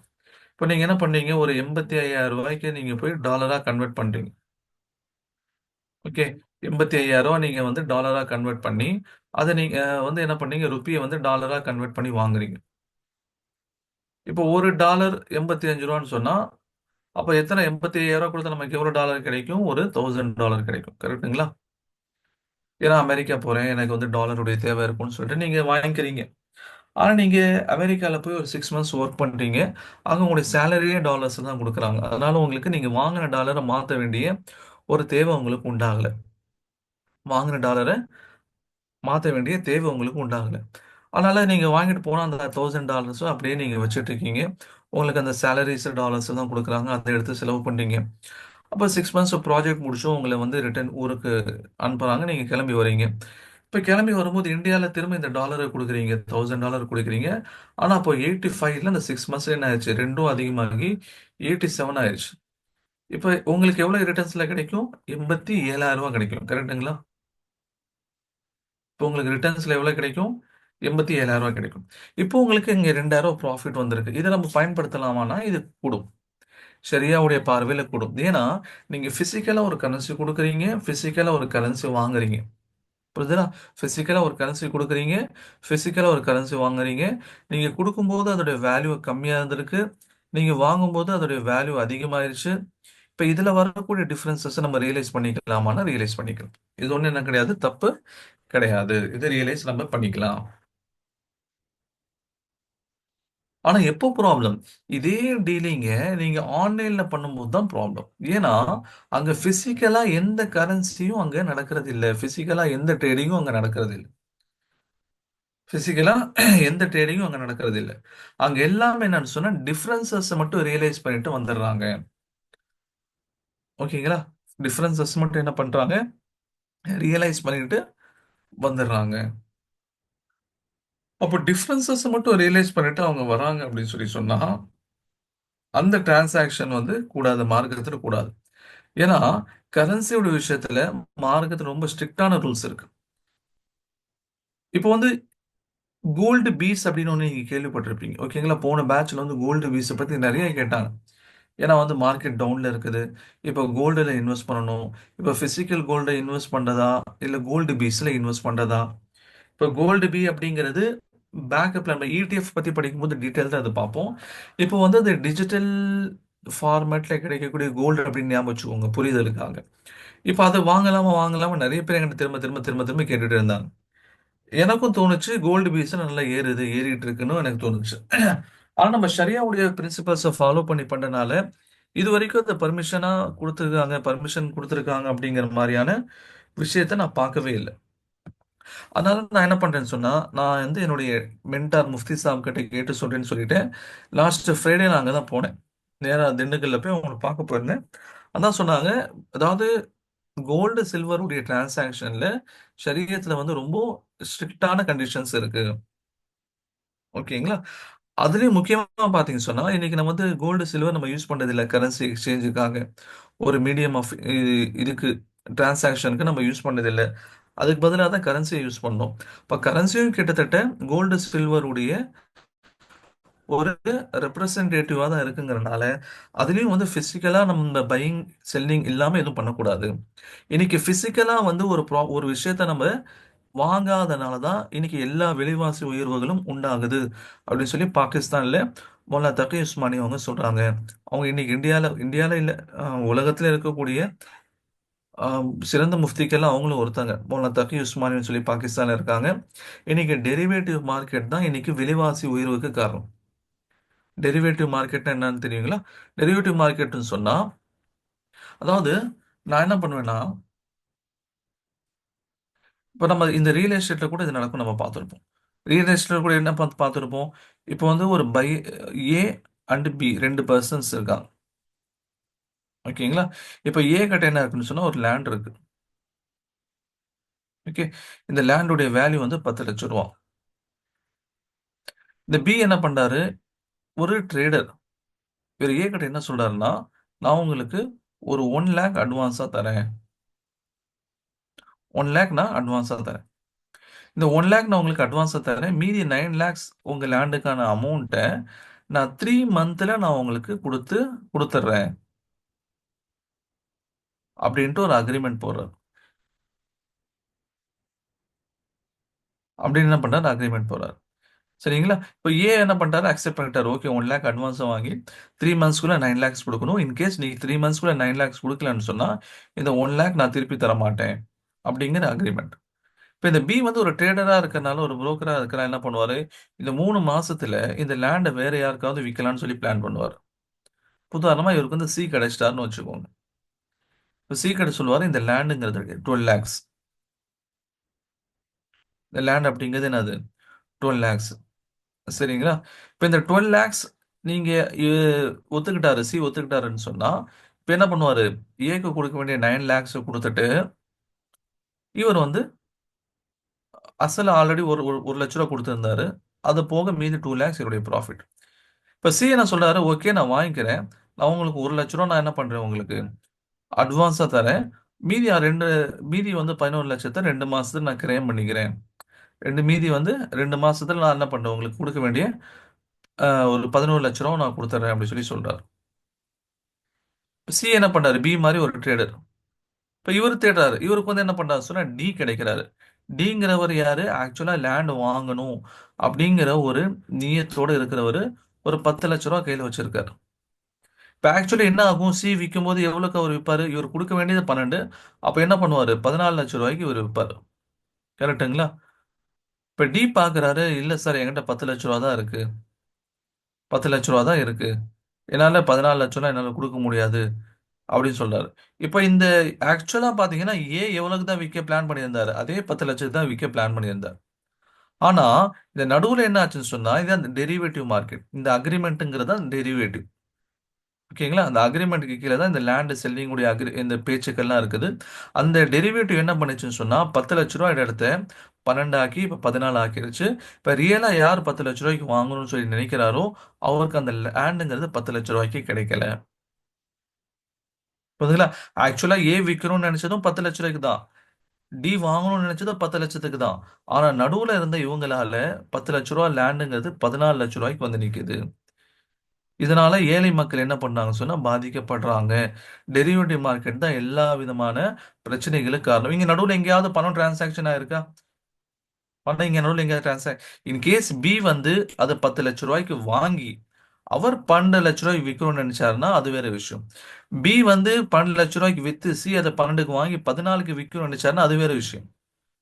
இப்போ நீங்க என்ன பண்றீங்க? ஒரு ₹85,000க்கு நீங்க போய் டாலரா கன்வெர்ட் பண்றீங்க. ஓகே. 85,000 நீங்க வந்து டாலரா கன்வெர்ட் பண்ணி, அத நீங்க வந்து என்ன பண்ணீங்க, ருப்பிய வந்து டாலரா கன்வெர்ட் பண்ணி வாங்குறீங்க. இப்போ $1 $85ன்னு சொன்னா, அப்ப எத்தன $85,000 குடுத்தா நமக்கு எவ்வளோ டாலர் கிடைக்கும்? ஒரு $1000 கிடைக்கும். கரெக்ட்டுங்களா? ஏன்னா அமெரிக்கா போறேன். எனக்கு வந்து டாலருடைய தேவை இருக்கும்னு சொல்லிட்டு நீங்க வாங்கிக்கிறீங்க. ஆனா நீங்க அமெரிக்கால போய் ஒரு 6 மந்த்ஸ் வொர்க் பண்றீங்க. அங்க உங்களுடைய சேலரியே டாலர்ஸ்ல தான் குடுக்குறாங்க. அதனால உங்களுக்கு நீங்க வாங்குன டாலர மாத்த வேண்டிய ஒரு தேவை உங்களுக்கு உண்டாகல. வாங்குன டாலர மாத்த வேண்டிய தேவை உங்களுக்கு உண்டாகல. அதனால நீங்க வாங்கிட்டு போன அந்த $1000 அப்படியே நீங்க வச்சுட்டு இருக்கீங்க. உங்களுக்கு அந்த சேலரிஸ் டாலர்ஸ் தான் குடுக்குறாங்க. அத எடுத்து செலவு பண்றீங்க. அப்ப 6 மந்த்ஸ் ப்ராஜெக்ட் முடிச்சும் உங்கள வந்து ரிட்டர்ன் ஊருக்கு அனுப்புறாங்க. நீங்க கிளம்பி வரீங்க. இப்ப கிளம்பி வரும்போது இந்தியால திரும்ப இந்த டாலர குடுக்குறீங்க. $1000 குடுக்குறீங்க. ஆனா அப்போ 85ல அந்த 6 மந்த்ஸ்ல என்ன ஆயிருச்சு? 2ம் அதிகமாகி 87 ஆயிருச்சு. இப்ப உங்களுக்கு எவ்வளவு ரிட்டர்ன்ஸ்ல கிடைக்கும்? $87,000 கிடைக்கும். கரெக்ட்டுங்களா? இப்போ உங்களுக்கு ரிட்டர்ன்ஸ்ல எவ்வளவு கிடைக்கும்? $87,000 கிடைக்கும். இப்போ உங்களுக்கு இங்க $2,000 ப்ராஃபிட் வந்திருக்கு. இத நம்ம பயன்படுத்தலாமான்னா, இது கூடும். ஷரியாவுடைய பார்வையில கூடும். ஏன்னா, நீங்க பிசிக்கலா ஒரு கரன்சி குடுக்குறீங்க, பிசிக்கலா ஒரு கரன்சி வாங்குறீங்க. புரியுதுங்களா? பிசிக்கலா ஒரு கரன்சி குடுக்குறீங்க, பிசிக்கலா ஒரு கரன்சி வாங்குறீங்க. நீங்க குடுக்கும்போது அதோடைய வேல்யூ கம்மியா இருந்திருக்கு. நீங்க வாங்கும்போது அதோடைய வேல்யூ அதிகமாயிருச்சு. இப்ப இதுல வரக்கூடிய டிஃபரன்ஸஸ் நம்ம ரியலைஸ் பண்ணிக்கலாமான்னா, ரியலைஸ் பண்ணிக்கலாம். இது ஒண்ணும் என்ன கிடையாது, தப்பு கிடையாது. இத ரியலைஸ் நம்ம பண்ணிக்கலாம். ஆனா எப்போ ப்ராப்ளம்? இதே டீலிங்க நீங்க ஆன்லைன்ல பண்ணும்போது தான் ப்ராப்ளம். ஏன்னா, அங்க பிசிக்கலா எந்த கரன்சியும் அங்க நடக்கிறதில்ல. பிசிக்கலா எந்த ட்ரேடிங்கும் அங்க நடக்கிறதில்ல. பிசிக்கலா எந்த ட்ரேடிங்கும் அங்க நடக்கிறதில்ல. அங்க எல்லாமே என்னன்னு சொன்னா, டிஃபரன்ஸஸ் மட்டும் ரியலைஸ் பண்ணிட்டு வந்துடுறாங்க. ஓகேங்களா? டிஃபரன்ஸஸ் மட்டும் என்ன பண்றாங்க? ரியலைஸ் பண்ணிட்டு வந்துடுறாங்க. அப்போ டிஃபரன்ஸஸ் மட்டும் ரியலைஸ் பண்ணிட்டு அவங்க வராங்க அப்படின்னு சொல்லி சொன்னா, அந்த டிரான்சாக்ஷன் வந்து கூடாது. மார்க்கெட்ல கூடாது. ஏன்னா, கரன்சியோட விஷயத்துல மார்க்கெட்ல ரொம்ப ஸ்ட்ரிக்ட்டான ரூல்ஸ் இருக்கு. இப்போ வந்து கோல்டு பீஸ் அப்படின்னு ஒண்ணு நீங்க கேள்விப்பட்டிருப்பீங்க. ஓகேங்களா? போன பேட்ச்ல வந்து கோல்டு பீஸ பத்தி நெறைய கேட்டாங்க. ஏன்னா வந்து மார்க்கெட் டவுன்ல இருக்குது. இப்போ கோல்டுல இன்வெஸ்ட் பண்ணணும். இப்போ பிசிக்கல் கோல்ட இன்வெஸ்ட் பண்றதா? இல்ல கோல்டு பீஸ்ல இன்வெஸ்ட் பண்றதா? இப்போ கோல்டு பி அப்படிங்கிறது பேக்கப்ல நம்ம ETF பத்தி படிக்கும்போது டீட்டெயில்டா அது பார்ப்போம். இப்போ வந்து அது டிஜிட்டல் ஃபார்மேட்ல கிடைக்கக்கூடிய கோல்டு அப்படின்னு ஞாபகம் வச்சுக்கோங்க புரிதலுக்காக. இப்ப அத வாங்கலாமா, வாங்கலாமா நெறைய பேர் என்கிட்ட திரும்ப, திரும்ப, திரும்ப, திரும்ப கேட்டுட்டே இருந்தாங்க. எனக்கும் தோணுச்சு கோல்டு பீஸ் நல்லா ஏறுது, ஏறிட்டு இருக்குன்னு எனக்கு தோணுச்சு. ஆனா நம்ம ஷரியாவுடைய பிரின்சிபல்ஸ ஃபாலோ பண்ணி பண்றனால, இதுவரைக்கும் அந்த பர்மிஷன் குடுத்துருக்காங்க அப்படிங்கிற மாரியான விஷயத்த நான் பார்க்கவே இல்ல. அதனால நான் என்ன பண்றேன்னு சொன்னா, நான் வந்து என்னுடைய மென்டார் முஃப்தி சாப் கிட்ட கேட்டு சொல்றேன்னு சொல்லிட்டு, லாஸ்ட் ஃப்ரைடே நான் அங்க தான் போனேன். நேரா திண்டுக்கல்ல போய் அவங்கள பார்க்க போயிருந்தேன். அதான் சொன்னாங்க, அதாவது கோல்டு, சில்வருடைய டிரான்சாக்ஷன்ல ஷரீயத்துல வந்து ரொம்ப ஸ்ட்ரிக்ட்டான கண்டிஷன்ஸ் இருக்கு. ஓகேங்களா? அதுலயும் முக்கியமா பார்த்தீங்கன்னு சொன்னா, இன்னைக்கு நம்ம வந்து கோல்டு, சில்வர் நம்ம யூஸ் பண்றதில்ல கரன்சி எக்ஸ்சேஞ்சுக்காக. ஒரு மீடியம் ஆஃப் இதுக்கு டிரான்சாக்ஷனுக்கு நம்ம யூஸ் பண்ணதில்ல. அதுக்கு பதிலா தான் கரன்சிய யூஸ் பண்ணோம். இப்ப கரன்சியும் கிட்டத்தட்ட கோல்டு, சில்வருடைய ஒரு ரெப்ரசன்டேட்டிவா தான் இருக்குங்கிறனால, அதுலயும் வந்து பிசிக்கலா நம்ம பையிங், செல்லிங் இல்லாம எதுவும் பண்ணக்கூடாது. இன்னைக்கு பிசிக்கலா வந்து ஒரு விஷயத்த நம்ம வாங்காதனால தான் இன்னைக்கு எல்லா விலைவாசி உயர்வுகளும் உண்டாகுது அப்படின்னு சொல்லி பாகிஸ்தான்ல மௌலானா தகி உஸ்மானி அவங்க சொல்றாங்க. அவங்க இன்னைக்கு இந்தியால இந்தியால இல்ல உலகத்துல இருக்கக்கூடிய சிறந்த முஃப்திக்கெல்லாம் அவங்களும் ஒருத்தங்க. மௌலானா தகி உஸ்மானின்னு சொல்லி பாகிஸ்தான்ல இருக்காங்க. இன்னைக்கு டெரிவேட்டிவ் மார்க்கெட் தான் இன்னைக்கு விலைவாசி உயர்வுக்கு காரணம். டெரிவேட்டிவ் மார்க்கெட்னா என்னன்னு தெரியுங்களா? டெரிவேட்டிவ் மார்க்கெட்னு சொன்னா, அதாவது நான் என்ன பண்ணுவேன்னா, இப்ப நம்ம இந்த ரியல் எஸ்டேட்ல கூட இது நடக்கும் நம்ம பார்த்திருப்போம். ரியல் எஸ்டேட்ல கூட என்ன பார்த்திருப்போம். இப்போ வந்து ஒரு ஏ அண்ட் பி 2 பெர்சன்ஸ் இருக்காங்க. ஓகேங்களா? இப்ப ஏ கிட்ட என்ன இருக்குன்னு சொன்னா ஒரு லேண்ட் இருக்கு. ஓகே. இந்த லேண்டுடைய வேல்யூ வந்து ரூ. 10,00,000. இந்த பி என்ன பண்றாரு? ஒரு ட்ரேடர். இவரு ஏ கிட்ட என்ன சொல்றாருன்னா, நான் உங்களுக்கு ஒரு 1,00,000 அட்வான்ஸா தரேன். 1,00,000 நான் அட்வான்ஸா தரேன். இந்த 1,00,000 நான் உங்களுக்கு அட்வான்ஸா தரேன். மீதி 9,00,000 உங்க லேண்டுக்கான அமௌண்ட்ட நான் 3 மந்த்ல நான் உங்களுக்கு குடுத்துர்றேன். அப்படின்ட்டு ஒரு அக்ரீமெண்ட் போடுறாரு. அப்படின்னு என்ன பண்றாரு, அக்ரிமெண்ட் போறாரு. சரிங்களா? இப்போ ஏ என்ன பண்ணிட்டாரு, அக்செப்ட் பண்ணிட்டாரு. ஓகே 1 லேக் அட்வான்ஸா வாங்கி 3 மந்த்ஸ்க்குள்ள 9 லேக்ஸ் கொடுக்கணும். இன்கேஸ் நீ 3 மந்த்ஸ்க்குள்ள 9 லேக்ஸ் கொடுக்கலன்னு சொன்னா, இந்த 1 லேக் நான் திருப்பி தர மாட்டேன். அப்படிங்கிற அக்ரிமெண்ட். இப்போ இந்த பி வந்து ஒரு ட்ரேடரா இருக்கறனால, ஒரு புரோக்கரா இருக்கறனால என்ன பண்ணுவாரு, இந்த 3 மாசத்துல இந்த லேண்ட வேற யாருக்காவது விக்கலாம்னு சொல்லி பிளான் பண்ணுவாரு. உதாரணமா இவருக்கு வந்து சி கிடைச்சிட்டாருன்னு வச்சுக்கோங்க. இப்போ சி கடை சொல்லுவாரு, இந்த லேண்டுங்கிறது 12 லேக்ஸ். இந்த லேண்ட் அப்படிங்கிறது என்னது? 12 லேக்ஸ். சரிங்களா? இப்ப இந்த 12 லேக்ஸ் நீங்க இ ஒத்துக்கிட்டாரு. சி ஒத்துக்கிட்டாருன்னு சொன்னா, இப்ப என்ன பண்ணுவாரு? ஏக்கு குடுக்க வேண்டிய 9 லேக்ஸ குடுத்துட்டு, இவர் வந்து அசல் ஆல்ரெடி ஒரு ஒரு ரூ. 1,00,000 குடுத்திருந்தாரு. அது போக மீதி 2 லேக்ஸ் இவருடைய ப்ராஃபிட். இப்ப சி என்ன சொல்றாரு? ஓகே நான் வாங்கிக்கிறேன். நான் உங்களுக்கு ரூ. 1,00,000 நான் என்ன பண்றேன் உங்களுக்கு? அட்வான்ஸா தரேன். மீதி 2 மீதி வந்து 11,00,000 2 மாசத்துல நான் கிரைம் பண்ணிக்கிறேன். 2 மீதி வந்து 2 மாசத்துல நான் என்ன பண்றேன்? உங்களுக்கு குடுக்க வேண்டிய ஒரு ரூ. 11,00,000 நான் குடுத்துர்றேன் அப்டி சொல்லி சொல்றாரு. சி என்ன பண்றாரு? பி மாரி ஒரு ட்ரேடர். இப்ப இவரு தேடுறாரு. இவருக்கு வந்து என்ன பண்றாரு சொன்னா, டி கிடைக்கிறாரு. டிங்கிறவரு யாரு? ஆக்சுவலா லேண்ட் வாங்கணும் அப்படிங்கிற ஒரு நியத்தோட இருக்கிறவரு. ஒரு ரூ. 10,00,000 கையில வச்சிருக்காரு. இப்ப ஆக்சுவலி என்ன ஆகும்? சி விக்கும்போது எவ்வளவுக்கு அவரு விப்பாரு? இவரு குடுக்க வேண்டியது 12. அப்ப என்ன பண்ணுவாரு? ரூ. 14,00,000 இவரு விப்பாரு. கரெக்ட்டுங்களா? இப்ப டி பாக்குறாரு, இல்ல சார் என்கிட்ட ரூ. 10,00,000 தான் இருக்கு. ரூ. 10,00,000 தான் இருக்கு. என்னால 14,00,000 என்னால குடுக்க முடியாது. அப்படின்னு சொல்றாரு. இப்ப இந்த ஆக்சுவலா பார்த்தீங்கன்னா, ஏ எவ்வளவுக்கு தான் விக்க பிளான் பண்ணியிருந்தாரு. அதே 10,00,000 தான் விக்க பிளான் பண்ணியிருந்தார். ஆனா, இந்த நடுவுல என்ன ஆச்சுன்னு சொன்னா, இது அந்த டெரிவேட்டிவ் மார்க்கெட். இந்த அக்ரீமென்ட்ங்கிறது தான் டெரிவேட்டிவ். ஓகேங்களா? அந்த அக்ரீமென்ட்க்கு கீழ தான் இந்த லேண்ட் செல்லிங் உடைய இந்த பேச்சுக்கள்லாம் இருக்குது. அந்த டெரிவேட்டிவ் என்ன பண்ணுச்சுன்னு சொன்னா, ரூ. 10,00,000 இடத்த 12 ஆக்கி இப்ப 14 ஆக்கிருச்சு. இப்ப ரியலா யார் ரூ. 10,00,000 வாங்கணும்னு சொல்லி நினைக்கிறாரோ, அவருக்கு அந்த லேண்டுங்கிறது ரூ. 10,00,000 கிடைக்கல. புரியுதுங்களா? ஆக்சுவலா ஏ விக்கணும்னு நினைச்சதும் ரூ. 10,00,000 தான். டி வாங்கணும்னு நினைச்சது 10,00,000 தான். ஆனா நடுவுல இருந்த இவங்களால ரூ. 10,00,000 லேண்டுங்கிறது ரூ. 14,00,000 வந்து நிக்குது. இதனால ஏழை மக்கள் என்ன பண்ணாங்க சொன்னா பாதிக்கப்படுறாங்க. டெரிவேட்டிவ் மார்க்கெட் தான் எல்லா விதமான பிரச்சனைகளுக்கு காரணம். இங்க நடுவுல எங்கேயாவது பணம் டிரான்சாக்ஷன் ஆயிருக்கா? பணம் இங்க நடுவுல எங்கேயாவது இன் கேஸ் பி வந்து அத ரூ. 10,00,000 வாங்கி அவர் ரூ. 12,00,000 விக்கணும்னு நினைச்சாருன்னா அது வேற விஷயம். பி வந்து ரூ. 12,00,000 வித்து சி அத 12க்கு வாங்கி 14க்கு விக்கணும்னு நினைச்சாருன்னா அது வேற விஷயம்.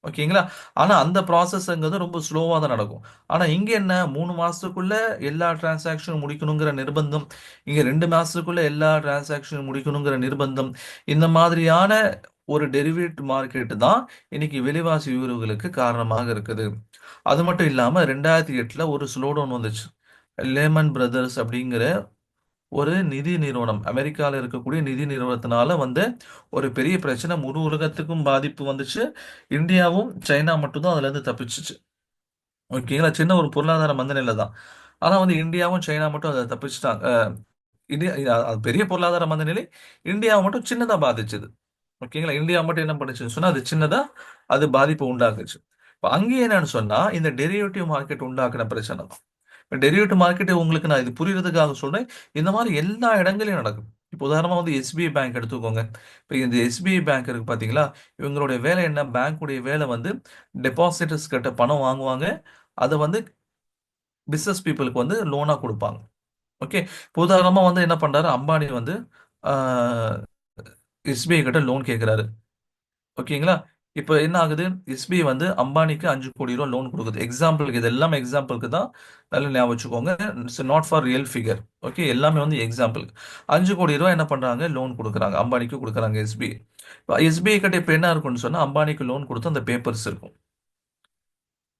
ஓகேங்களா? ஆனா அந்த ப்ராசஸ்ங்கிறது ரொம்ப ஸ்லோவா தான் நடக்கும். ஆனா இங்க என்ன 3 மாசத்துக்குள்ள எல்லா டிரான்சாக்ஷனும் முடிக்கணுங்கிற நிர்பந்தம். இங்க 2 மாசத்துக்குள்ள எல்லா டிரான்சாக்ஷனும் முடிக்கணுங்கிற நிர்பந்தம். இந்த மாதிரியான ஒரு டெரிவேட்டிவ் மார்க்கெட் தான் இன்னைக்கு விலைவாசி உயர்வுகளுக்கு காரணமாக இருக்குது. அது மட்டும் இல்லாம 2008ல ஒரு ஸ்லோ டவுன் வந்துச்சு. லேமன் பிரதர்ஸ் அப்படிங்கிற ஒரு நிதி நிறுவனம். அமெரிக்கால இருக்கக்கூடிய நிதி நிறுவனத்தினால வந்து ஒரு பெரிய பிரச்சனை. முழு உலகத்துக்கும் பாதிப்பு வந்துச்சு. இந்தியாவும், சைனா மட்டும் தான் அதுலருந்து தப்பிச்சுச்சு. ஓகேங்களா? சின்ன ஒரு பொருளாதார மந்தநிலை தான். ஆனா வந்து இந்தியாவும், சைனா மட்டும் அத தப்பிச்சுட்டாங்க. இந்தியா அது பெரிய பொருளாதார மந்தநிலை. இந்தியாவ மட்டும் சின்னதா பாதிச்சது. ஓகேங்களா? இந்தியா மட்டும் என்ன பண்ணுச்சுன்னு சொன்னா, அது சின்னதா அது பாதிப்ப உண்டாக்குச்சு. இப்ப அங்கேயே என்னன்னு சொன்னா, இந்த டெரிவேட்டிவ் மார்க்கெட் உண்டாக்குன பிரச்சனை தான். டெரிவேட்டிவ் மார்க்கெட் உங்களுக்கு நான் இது புரியறதுக்காக சொல்றேன். இந்த மாரி எல்லா இடங்கள்லயும் நடக்கும். இப்போ உதாரணமா வந்து எஸ்பிஐ பேங்க் எடுத்துக்கோங்க. இப்ப இந்த எஸ்பிஐ பேங்க் இருக்கு பார்த்தீங்களா? இவங்களுடைய வேலை என்ன? பேங்க்குடைய வேலை வந்து டெபாசிட்டர்ஸ் கிட்ட பணம் வாங்குவாங்க. அத வந்து பிசினஸ் பீப்பிளுக்கு வந்து லோனா குடுப்பாங்க. ஓகே. இப்போ உதாரணமா வந்து என்ன பண்றாரு? அம்பானி வந்து ஆ எஸ்பிஐ கிட்ட லோன் கேட்கிறாரு. ஓகேங்களா? இப்ப என்ன ஆகுது? எஸ்பிஐ வந்து அம்பானிக்கு ரூ. 5,00,00,000 லோன் குடுக்குது. எக்ஸாம்பிள்க்கு இது எல்லாமே எக்ஸாம்பிள்க்கு தான். நல்லா ஞாபகம் வச்சுக்கோங்க. It's not for real figure. Okay. எல்லாமே வந்து எக்ஸாம்பிள். ரூ. 5,00,00,000 என்ன பண்றாங்க? லோன் குடுக்குறாங்க. அம்பானிக்கு குடுக்குறாங்க எஸ்பிஐ. இப்ப எஸ்பிஐ கிட்ட இப்ப என்ன இருக்கும்னு சொன்னா, அம்பானிக்கு லோன் குடுத்து அந்த பேப்பர்ஸ் இருக்கும்.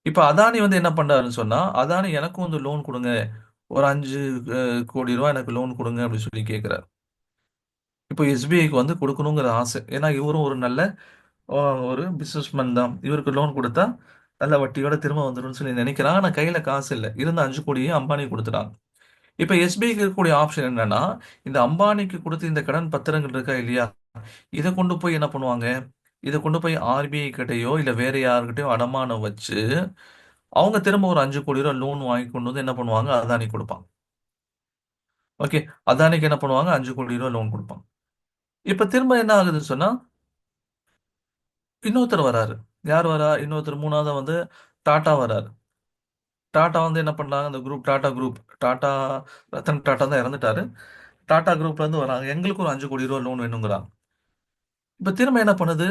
இப்ப அதானி வந்து என்ன பண்றாருன்னு சொன்னா, அதானி எனக்கும் வந்து லோன் குடுங்க. ஒரு 5,00,00,000 எனக்கு லோன் குடுங்க அப்படின்னு சொல்லி கேட்கிறாரு. இப்போ எஸ்பிஐக்கு வந்து குடுக்கணுங்கிற ஆசை. ஏன்னா இவரும் ஒரு நல்ல அ ஒரு பிசினஸ்மேன் தான். இவருக்கு லோன் குடுத்தா, நல்ல வட்டியோட திரும்ப வந்துரும்னு சொல்லி நினைக்கிறான். ஆனா கையில காசு இல்ல. இருந்த 5,00,00,000 அம்பானிக்கு குடுத்துட்டாங்க. இப்ப எஸ்பிஐக்கு இருக்கக்கூடிய ஆப்ஷன் என்னன்னா, இந்த அம்பானிக்கு குடுத்த இந்த கடன் பத்திரங்கள் இருக்கா இல்லையா? இத கொண்டு போய் என்ன பண்ணுவாங்க? இத கொண்டு போய் ஆர்பிஐ கிட்டயோ, இல்ல வேற யார்கிட்டயோ அடமானம் வச்சு, அவங்க திரும்ப ஒரு ரூ. 5,00,00,000 லோன் வாங்கி கொண்டு வந்து என்ன பண்ணுவாங்க? அதானிக்கு குடுப்பாங்க. ஓகே. அதானிக்கு என்ன பண்ணுவாங்க? ரூ. 5,00,00,000 லோன் குடுப்பாங்க. இப்ப திரும்ப என்ன ஆகுதுன்னு சொன்னா, இன்னொருத்தர் வராரு. யார் வரா? இன்னொருத்தர் 3வதா வந்து டாடா வராரு. டாடா வந்து என்ன பண்றாங்க, அந்த குரூப் டாடா குரூப், டாடா ரத்தன் டாடா தான் இறந்துட்டாரு. டாடா குரூப்ல இருந்து வராங்க, எங்களுக்கு ஒரு 5 கோடி ரூபா லோன் வேணுங்கிறாங்க. இப்ப திரும்ப என்ன பண்ணுது,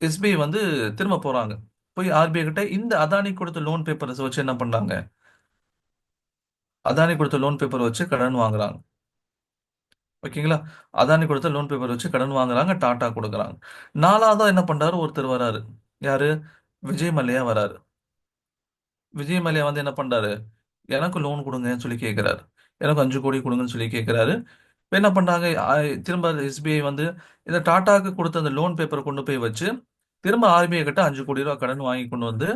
எஸ்பிஐ வந்து திரும்ப போறாங்க. போய் ஆர்பிஐ கிட்ட இந்த அதானி கொடுத்த லோன் பேப்பர்ஸ் வச்சு என்ன பண்றாங்க, அதானி கொடுத்த லோன் பேப்பர் வச்சு கடன் வாங்குறாங்க. ஓகேங்களா? அதானி கொடுத்த லோன் பேப்பர் வச்சு கடன் வாங்குறாங்க, டாடா கொடுக்குறாங்க. நாலாவதா என்ன பண்றாரு, ஒருத்தர் வராரு. யாரு? விஜய் மல்லையா வராரு. விஜய் மல்லையா வந்து என்ன பண்றாரு, எனக்கு லோன் கொடுங்கன்னு சொல்லி கேட்கிறாரு. எனக்கு 5 கோடி கொடுங்கன்னு சொல்லி கேட்கிறாரு. இப்ப என்ன பண்றாங்க, திரும்ப எஸ்பிஐ வந்து இந்த டாட்டாக்கு கொடுத்த அந்த லோன் பேப்பரை கொண்டு போய் வச்சு திரும்ப ஆர்பிஐ கிட்ட 5 கோடி ரூபாய் கடன் வாங்கி கொண்டு வந்து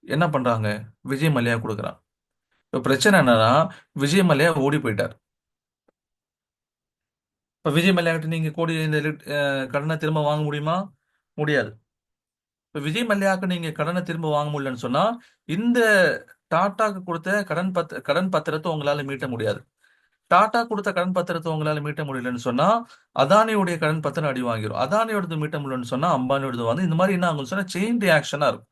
என்ன பண்றாங்க, விஜய் மல்லையா கொடுக்குறான். இப்ப பிரச்சனை என்னன்னா, விஜய் மல்லையா ஓடி போயிட்டார். இப்ப விஜய் மல்லையா கிட்ட நீங்க கோடி இந்த கடனை திரும்ப வாங்க முடியுமா? முடியாது. இப்ப விஜய் மல்லையாக்கு நீங்க கடனை திரும்ப வாங்க முடியலன்னு சொன்னா, இந்த டாட்டாக்கு கொடுத்த கடன் பத்திரத்தை உங்களால மீட்ட முடியாது. டாடா கொடுத்த கடன் பத்திரத்தை உங்களால மீட்ட முடியலன்னு சொன்னா, அதானியுடைய கடன் பத்திரம் அடி வாங்கிரும். அதானியோடது மீட்ட முடியலன்னு சொன்னா, அம்பானியோடது வந்து இந்த மாதிரி என்ன ஆகும் சொன்னா, செயின் ரியாக்ஷனா இருக்கும்.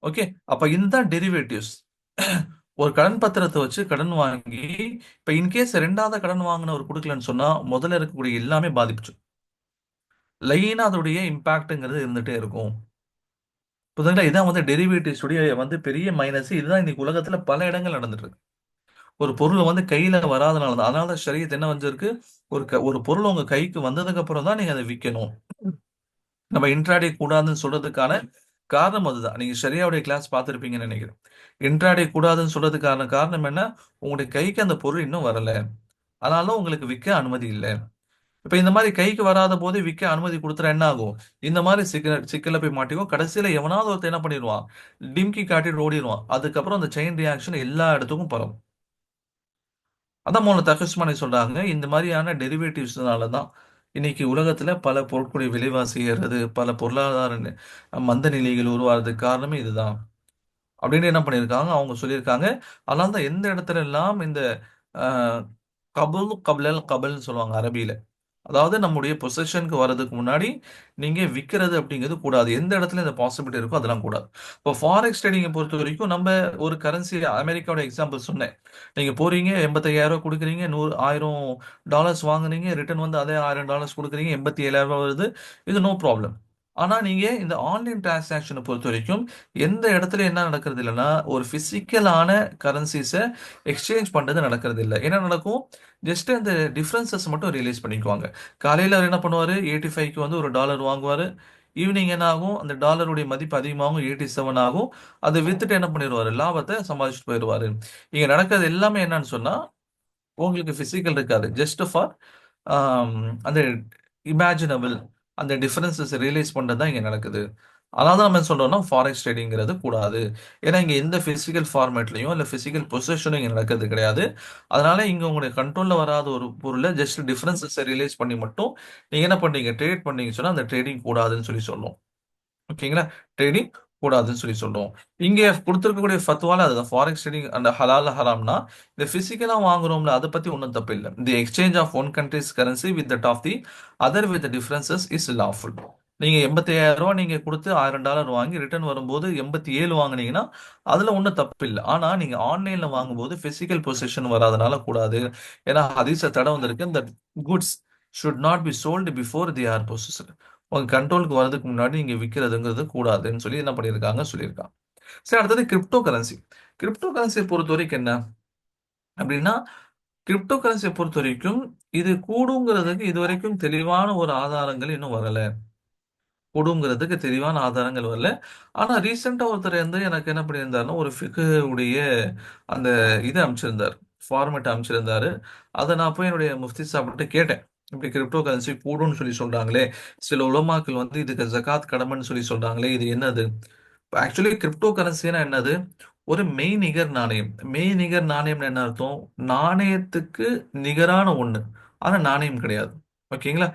ஓகே. அப்ப இதுதான் டெரிவேட்டிவ்ஸ். ஒரு கடன் பத்திரத்தை வச்சு கடன் வாங்கி, இப்ப இன்கேஸ் ரெண்டாவது கடன் வாங்கினவர் கொடுக்கலன்னு சொன்னா, முதல்ல இருக்கக்கூடிய எல்லாமே பாதிப்பு. லைனா அதோடைய இம்பாக்ட்ங்கிறது இருந்துட்டே இருக்கும். புரியுதுங்களா? இதான் வந்து டெரிவேட்டிவ்ஸ் உடைய வந்து பெரிய மைனஸ். இதுதான் இன்னைக்கு உலகத்துல பல இடங்கள் நடந்துட்டு இருக்கு. ஒரு பொருள் வந்து கையில வராதனால தான், அதனால தான் ஷரியத் என்ன வந்திருக்கு, ஒரு பொருள் உங்க கைக்கு வந்ததுக்கு அப்புறம் தான் நீங்க அதை விற்கணும். நம்ம இன்ட்ராடே கூடாதுன்னு சொல்றதுக்கான காரணம் அதுதான். நீங்க ஷரியாவுடைய கிளாஸ் பார்த்திருப்பீங்கன்னு நினைக்கிறேன். இன்ட்ராடே கூடாதுன்னு சொல்றதுக்கான காரணம் என்ன, உங்களுடைய கைக்கு அந்த பொருள் இன்னும் வரல, அதனால உங்களுக்கு விற்க அனுமதி இல்லை. இப்ப இந்த மாதிரி கைக்கு வராத போது விற்க அனுமதி கொடுத்துற என்ன ஆகும், இந்த மாதிரி சிக்கல்ல போய் மாட்டிக்கும். கடைசியில எவனாவது ஒருத்தர் என்ன பண்ணிடுவான், டிம்கி காட்டிட்டு ஓடிடுவான். அதுக்கப்புறம் அந்த செயின் ரியாக்ஷன் எல்லா இடத்துக்கும் பரவும். அதான் மூல தகஸ்மானி சொல்றாங்க, இந்த மாதிரியான டெரிவேட்டிவ்ஸ்னால தான் இன்னைக்கு உலகத்துல பல பொருட்களுடைய விலைவாசி ஏறுறது, பல பொருளாதார மந்த நிலைகள் உருவாகிறதுக்கு காரணமே இதுதான் அப்படின்னு என்ன பண்ணியிருக்காங்க, அவங்க சொல்லியிருக்காங்க. அதனால தான் எந்த இடத்துல எல்லாம் இந்த அஹ், கபுல் கபிலல் கபல்னு சொல்லுவாங்க அரபியில. அதாவது நம்முடைய பொசிஷனுக்கு வர்றதுக்கு முன்னாடி நீங்க விற்கிறது அப்படிங்கிறது கூடாது. எந்த இடத்துல இந்த பாசிபிலிட்டி இருக்கோ அதெல்லாம் கூடாது. இப்போ ஃபாரெக்ஸ் ட்ரேடிங்கை பொறுத்த வரைக்கும் நம்ம ஒரு கரன்சி, அமெரிக்காவோட எக்ஸாம்பிள் சொன்னேன். நீங்க போறீங்க, 85,000 கொடுக்குறீங்க, 1000 வாங்குறீங்க, ரிட்டர்ன் வந்து அதே $1000 கொடுக்குறீங்க, 87,000 வருது. இது நோ ப்ராப்ளம். ஆனா நீங்க இந்த ஆன்லைன் டிரான்சாக்ஷனை பொறுத்த வரைக்கும் எந்த இடத்துல என்ன நடக்கிறது இல்லைன்னா, ஒரு பிசிக்கலான கரன்சிஸை எக்ஸ்சேஞ்ச் பண்றது நடக்கிறது இல்லை. என்ன நடக்கும், ஜஸ்ட் அந்த டிஃபரன்சஸ் மட்டும் ரியலைஸ் பண்ணிக்குவாங்க. காலையில் அவர் என்ன பண்ணுவார், 85க்கு வந்து ஒரு டாலர் வாங்குவார். ஈவினிங் என்ன ஆகும், அந்த டாலருடைய மதிப்பு அதிகமாகும், 87 ஆகும். அதை வித்துட்டு என்ன பண்ணிடுவார், லாபத்தை சம்பாதிச்சுட்டு போயிடுவார். இங்கே நடக்கிறது எல்லாமே என்னன்னு சொன்னால், உங்களுக்கு பிசிக்கல் இருக்காது, ஜஸ்ட் ஃபார் அந்த இமேஜினபிள், அந்த டிஃபரன்சஸ் ரியலைஸ் பண்ணுறது தான் இங்கே நடக்குது. அதனால தான் நம்ம என்ன சொல்றோம்னா ஃபாரெக்ஸ் ட்ரேடிங்கிறது கூடாது. ஏன்னா இங்க எந்த பிசிக்கல் ஃபார்மேட்லயும் இல்ல பிசிக்கல் பொசிஷனும் இங்க நடக்கிறது கிடையாது. அதனால இங்க உங்களுடைய கண்ட்ரோல்ல வராத ஒரு பொருளை ஜஸ்ட் டிஃபரன்சஸ் ரியலைஸ் பண்ணி மட்டும் நீங்க என்ன பண்றீங்க, ட்ரேட் பண்ணீங்க சொன்னா அந்த ட்ரேடிங் கூடாதுன்னு சொல்லி சொல்லும். ஓகேங்களா? ட்ரேடிங் கூடாதுன்னு சொல்லி சொல்றோம். இங்க கொடுத்திருக்கக்கூடிய ஃபத்வால அதுதான், ஃபாரெக்ஸ் ட்ரேடிங் அந்த ஹலால் ஹராம்னா இந்த பிசிக்கலா வாங்குறோம்ல அதை பத்தி ஒன்றும் தப்பு இல்லை. The exchange of one country's currency with that of the other with differences is lawful. நீங்க 85,000 நீங்க கொடுத்து $1000 வாங்கி ரிட்டர்ன் வரும்போது 87 வாங்குனீங்கன்னா அதுல ஒன்றும் தப்பு இல்லை. ஆனா நீங்க ஆன்லைன்ல வாங்கும்போது பிசிக்கல் பொசிஷன் வராதனால கூடாது. ஏன்னா ஹதீஸ தடை வந்திருக்கு, இந்த goods should not be sold before the our position. உங்க கண்ட்ரோலுக்கு வரதுக்கு முன்னாடி நீங்க விற்கிறதுங்கிறது கூடாதுன்னு சொல்லி என்ன பண்ணியிருக்காங்க, சொல்லியிருக்காங்க. சரி, அடுத்தது கிரிப்டோ கரன்சி. கிரிப்டோ கரன்சியை பொறுத்த வரைக்கும் என்ன அப்படின்னா, கிரிப்டோ கரன்சியை பொறுத்த வரைக்கும் இது கூடுங்கிறதுக்கு இது வரைக்கும் தெளிவான ஒரு ஆதாரங்கள் இன்னும் வரல. கூடுங்கிறதுக்கு தெளிவான ஆதாரங்கள் வரல. ஆனா ரீசெண்டா ஒருத்தர் வந்து எனக்கு என்ன பண்ணியிருந்தாருன்னா, ஒரு ஃபிக்கு உடைய அந்த இது அமைச்சிருந்தார், ஃபார்மேட் அமைச்சிருந்தாரு. அதை நான் போய் என்னுடைய முஃப்தி சாப்பிட்டு கேட்டேன், இப்படி கிரிப்டோ கரன்சி கூடும்னு சொல்லி சொல்றாங்களே, சில உலமாக்கள் வந்து இதுக்கு ஜகாத் கடமைன்னு சொல்லி சொல்றாங்களே, இது என்னது? ஆக்சுவலி கிரிப்டோ கரன்சினா என்னது, ஒரு மெய்நிகர் நாணயம். மெய்நிகர் நாணயம்னு என்ன அர்த்தம், நாணயத்துக்கு நிகரான ஒண்ணு, ஆனா நாணயம் கிடையாது. ஓகேங்களா?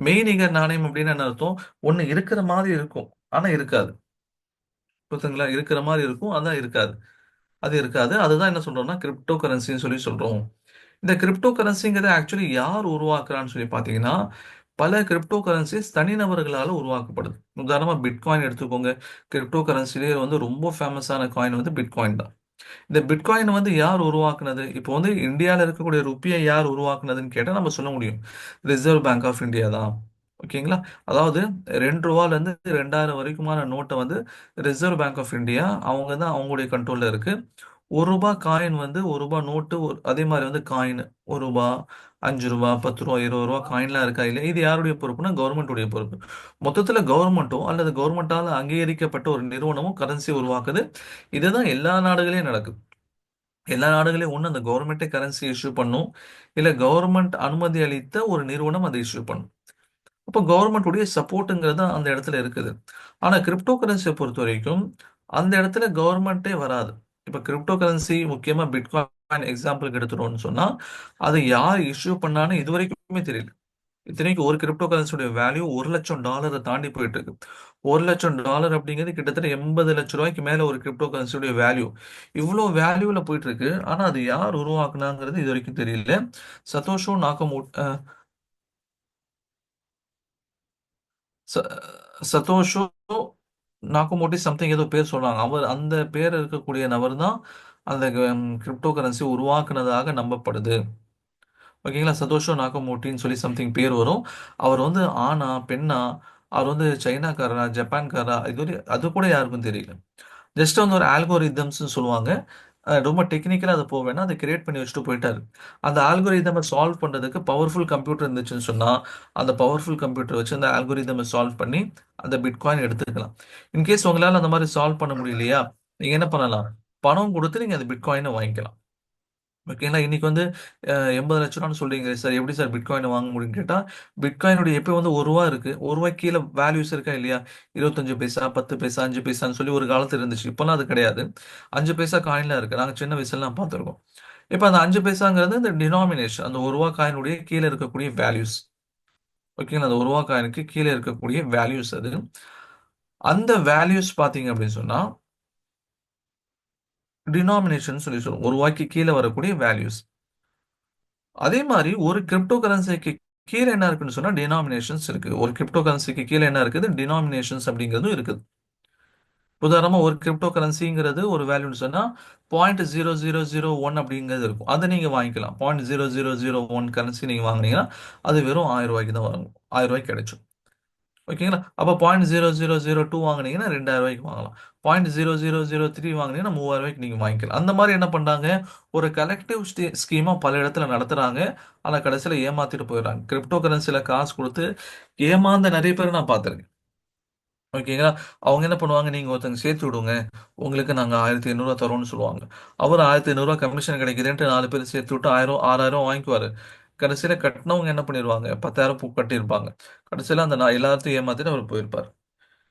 மெய்நிகர் நாணயம் அப்படின்னு என்ன அர்த்தம், ஒண்ணு இருக்கிற மாதிரி இருக்கும் ஆனா இருக்காது. புரியுதுங்களா? இருக்கிற மாதிரி இருக்கும் அதான் இருக்காது. அது இருக்காது. அதுதான் என்ன சொல்றோம்னா கிரிப்டோ கரன்சின்னு சொல்லி சொல்றோம். இந்த கிரிப்டோ கரன்சிங்கிறத ஆக்சுவலி யார் உருவாக்குறான்னு சொல்லி பார்த்தீங்கன்னா, பல கிரிப்டோ கரன்சிஸ் தனிநபர்களால் உருவாக்கப்படுது. உதாரணமா பிட்காயின் எடுத்துக்கோங்க. கிரிப்டோ கரன்சிலேயே வந்து ரொம்ப ஃபேமஸான காயின் வந்து பிட்காயின் தான். இந்த பிட்காயின் வந்து யார் உருவாக்குனது? இப்போ வந்து இந்தியாவில் இருக்கக்கூடிய ருப்பியை யார் உருவாக்குனதுன்னு கேட்டால் நம்ம சொல்ல முடியும். ரிசர்வ் பேங்க் ஆஃப் இந்தியா தான். ஓகேங்களா? அதாவது ₹2லேருந்து 2000 வரைக்குமான நோட்டை வந்து ரிசர்வ் பேங்க் ஆஃப் இந்தியா அவங்க தான் அவங்களுடைய கண்ட்ரோலில் இருக்கு. ₹1 காயின் வந்து ₹1 நோட்டு அதே மாதிரி வந்து காயின் ₹1, ₹5, ₹10, ₹20 காயின்லாம் இருக்கா இல்லை இது யாருடைய பொறுப்புனா கவர்மெண்ட்டுடைய பொறுப்பு. மொத்தத்தில் கவர்மெண்ட்டோ அல்லது கவர்மெண்ட்டால் அங்கீகரிக்கப்பட்ட ஒரு நிறுவனமும் கரன்சி உருவாக்குது. இதுதான் எல்லா நாடுகளையும் நடக்குது. எல்லா நாடுகளையும் ஒண்ணு அந்த கவர்மெண்ட்டே கரன்சி இஷ்யூ பண்ணும். இல்ல கவர்மெண்ட் அனுமதி அளித்த ஒரு நிறுவனம் அதை இஷ்யூ பண்ணும். அப்போ கவர்மெண்ட் உடைய சப்போர்ட்ங்கிறது அந்த இடத்துல இருக்குது. ஆனா கிரிப்டோ கரன்சியை பொறுத்த வரைக்கும் அந்த இடத்துல கவர்மெண்ட்டே வராது. இப்ப கிரிப்டோ கரன்சி முக்கியமா பிட்காயின் எக்ஸாம்பிளுக்கு எடுத்துட்டோம்னு சொன்னா அதை யார் இஷ்யூ பண்ணான்னு இதுவரைக்குமே தெரியல. இத்தனைக்கும் ஒரு கிரிப்டோ கரன்சியோட வேல்யூ $1,00,000 தாண்டி போயிட்டு இருக்கு. $1,00,000 அப்படிங்கிறது கிட்டத்தட்ட 80 லட்சம் ரூபாய்க்கு மேல ஒரு கிரிப்டோ கரன்சியோட வேல்யூ. இவ்வளோ வேல்யூல போயிட்டு இருக்கு. ஆனா அது யார் உருவாக்குனாங்கிறது இது வரைக்கும் தெரியல. சதோஷோ ச- சதோஷோ நாகமோட்டோ சம்திங் ஏதோ பேர் சொன்னாங்க. அவர் அந்த பேர் இருக்கக்கூடிய நபர் தான் அந்த கிரிப்டோ கரன்சி உருவாக்குனதாக நம்பப்படுது. ஓகேங்களா? சதோஷோ நாகமோட்டின்னு சொல்லி சம்திங் பேர் வரும். அவர் வந்து ஆணா, பெண்ணா, அவர் வந்து சைனாக்காரரா, ஜப்பான்காரரா, அது கூட யாருக்கும் தெரியல. ஜஸ்ட் வந்து ஒரு ஆல்கோரிதம்ஸ்னு சொல்லுவாங்க. ரொம்ப டெக்னிக்கலா அது போக வேணாம். அதை கிரியேட் பண்ணி வச்சுட்டு போயிட்டாரு. அந்த ஆல்கோரிதமை சால்வ் பண்றதுக்கு பவர்ஃபுல் கம்ப்யூட்டர் இருந்துச்சுன்னு சொன்னா, அந்த பவர்ஃபுல் கம்ப்யூட்டர் வச்சு அந்த ஆல்கோரிதமை சால்வ் பண்ணி அந்த பிட்காயின் எடுத்துக்கலாம். இன்கேஸ் உங்களால அந்த மாதிரி சால்வ் பண்ண முடியலையா, நீங்க என்ன பண்ணலாம்? பணம் கொடுத்து நீங்க அந்த பிட்காயினை வாங்கிக்கலாம். ஓகேங்களா? இன்னைக்கு வந்து 80 லட்ச ரூபான்னு சொல்றீங்க சார். எப்படி சார் பிட்காயின் வாங்க முடியும்னு கேட்டா, பிட்காயினுடைய எப்போ வந்து ₹1 இருக்கு. ₹1 கீழ வேல்யூஸ் இருக்கா இல்லையா? 25 பைசா, 10 பைசா, 5 பைசான்னு சொல்லி ஒரு காலத்துல இருந்துச்சு. இப்போலாம் அது கிடையாது. 5 பைசா காயின்லாம் இருக்கு. நாங்க சின்ன வயசுலலாம் பார்த்துருக்கோம். இப்ப அந்த 5 பைசாங்கிறது இந்த டினாமினேஷன். அந்த ₹1 காயினுடைய கீழ இருக்கக்கூடிய வேல்யூஸ். ஓகேங்களா? அந்த ₹1 காயினுக்கு கீழ இருக்கக்கூடிய வேல்யூஸ் அது. அந்த வேல்யூஸ் பார்த்தீங்க அப்படின்னு சொன்னா, டினாமினேஷன் சொல்லி சொல்லுவோம். ₹1க்கு கீழ வரக்கூடிய வேல்யூஸ். அதே மாதிரி ஒரு கிரிப்டோ கரன்சிக்கு கீழே என்ன இருக்குன்னு சொன்னா டினாமினேஷன்ஸ் இருக்கு. ஒரு கிரிப்டோ கரன்சிக்கு கீழே என்ன இருக்குது? டினாமினேஷன்ஸ் அப்படிங்கிறதும் இருக்குது. உதாரணமா ஒரு கிரிப்டோ கரன்சிங்கிறது ஒரு வேல்யூன்னு சொன்னா 0.0001 அப்படிங்கிறது இருக்கும். அதை நீங்க வாங்கிக்கலாம். 0.0001 கரன்சி நீங்க வாங்குனீங்கன்னா அது வெறும் ₹1000 தான் வாங்கும். ₹1000 கிடைச்சும். ஓகேங்களா? அப்ப 0.0002 வாங்குனீங்கன்னா ₹2000 வாங்கலாம். 0.0003 வாங்குனீங்கன்னா ₹3000 நீங்க வாங்கிக்கலாம். அந்த மாரி என்ன பண்றாங்க? ஒரு கலெக்டிவ் ஸ்கீமா பல இடத்துல நடத்துறாங்க. ஆனா கடைசியில ஏமாத்திட்டு போயிடுறாங்க. கிரிப்டோ கரன்சில காசு குடுத்து ஏமாந்த நெறைய பேர நான் பார்த்திருக்கேன். ஓகேங்களா? அவங்க என்ன பண்ணுவாங்க, நீங்க ஒருத்தங்க சேர்த்து விடுங்க. உங்களுக்கு நாங்க ரூ. 1500 தரோம்னு சொல்லுவாங்க. அவரு ரூ. 1500 கமிஷன் கிடைக்குதுன்ட்டு 4 பேர் சேர்த்து விட்டு 1000 6000 வாங்கிக்குவாரு. கடைசியில கட்டுனவங்க என்ன பண்ணிருவாங்க, 10,000 கட்டியிருப்பாங்க. கடைசியில அந்த எல்லாத்தையும் ஏமாத்திட்டு அவரு போயிருப்பாரு.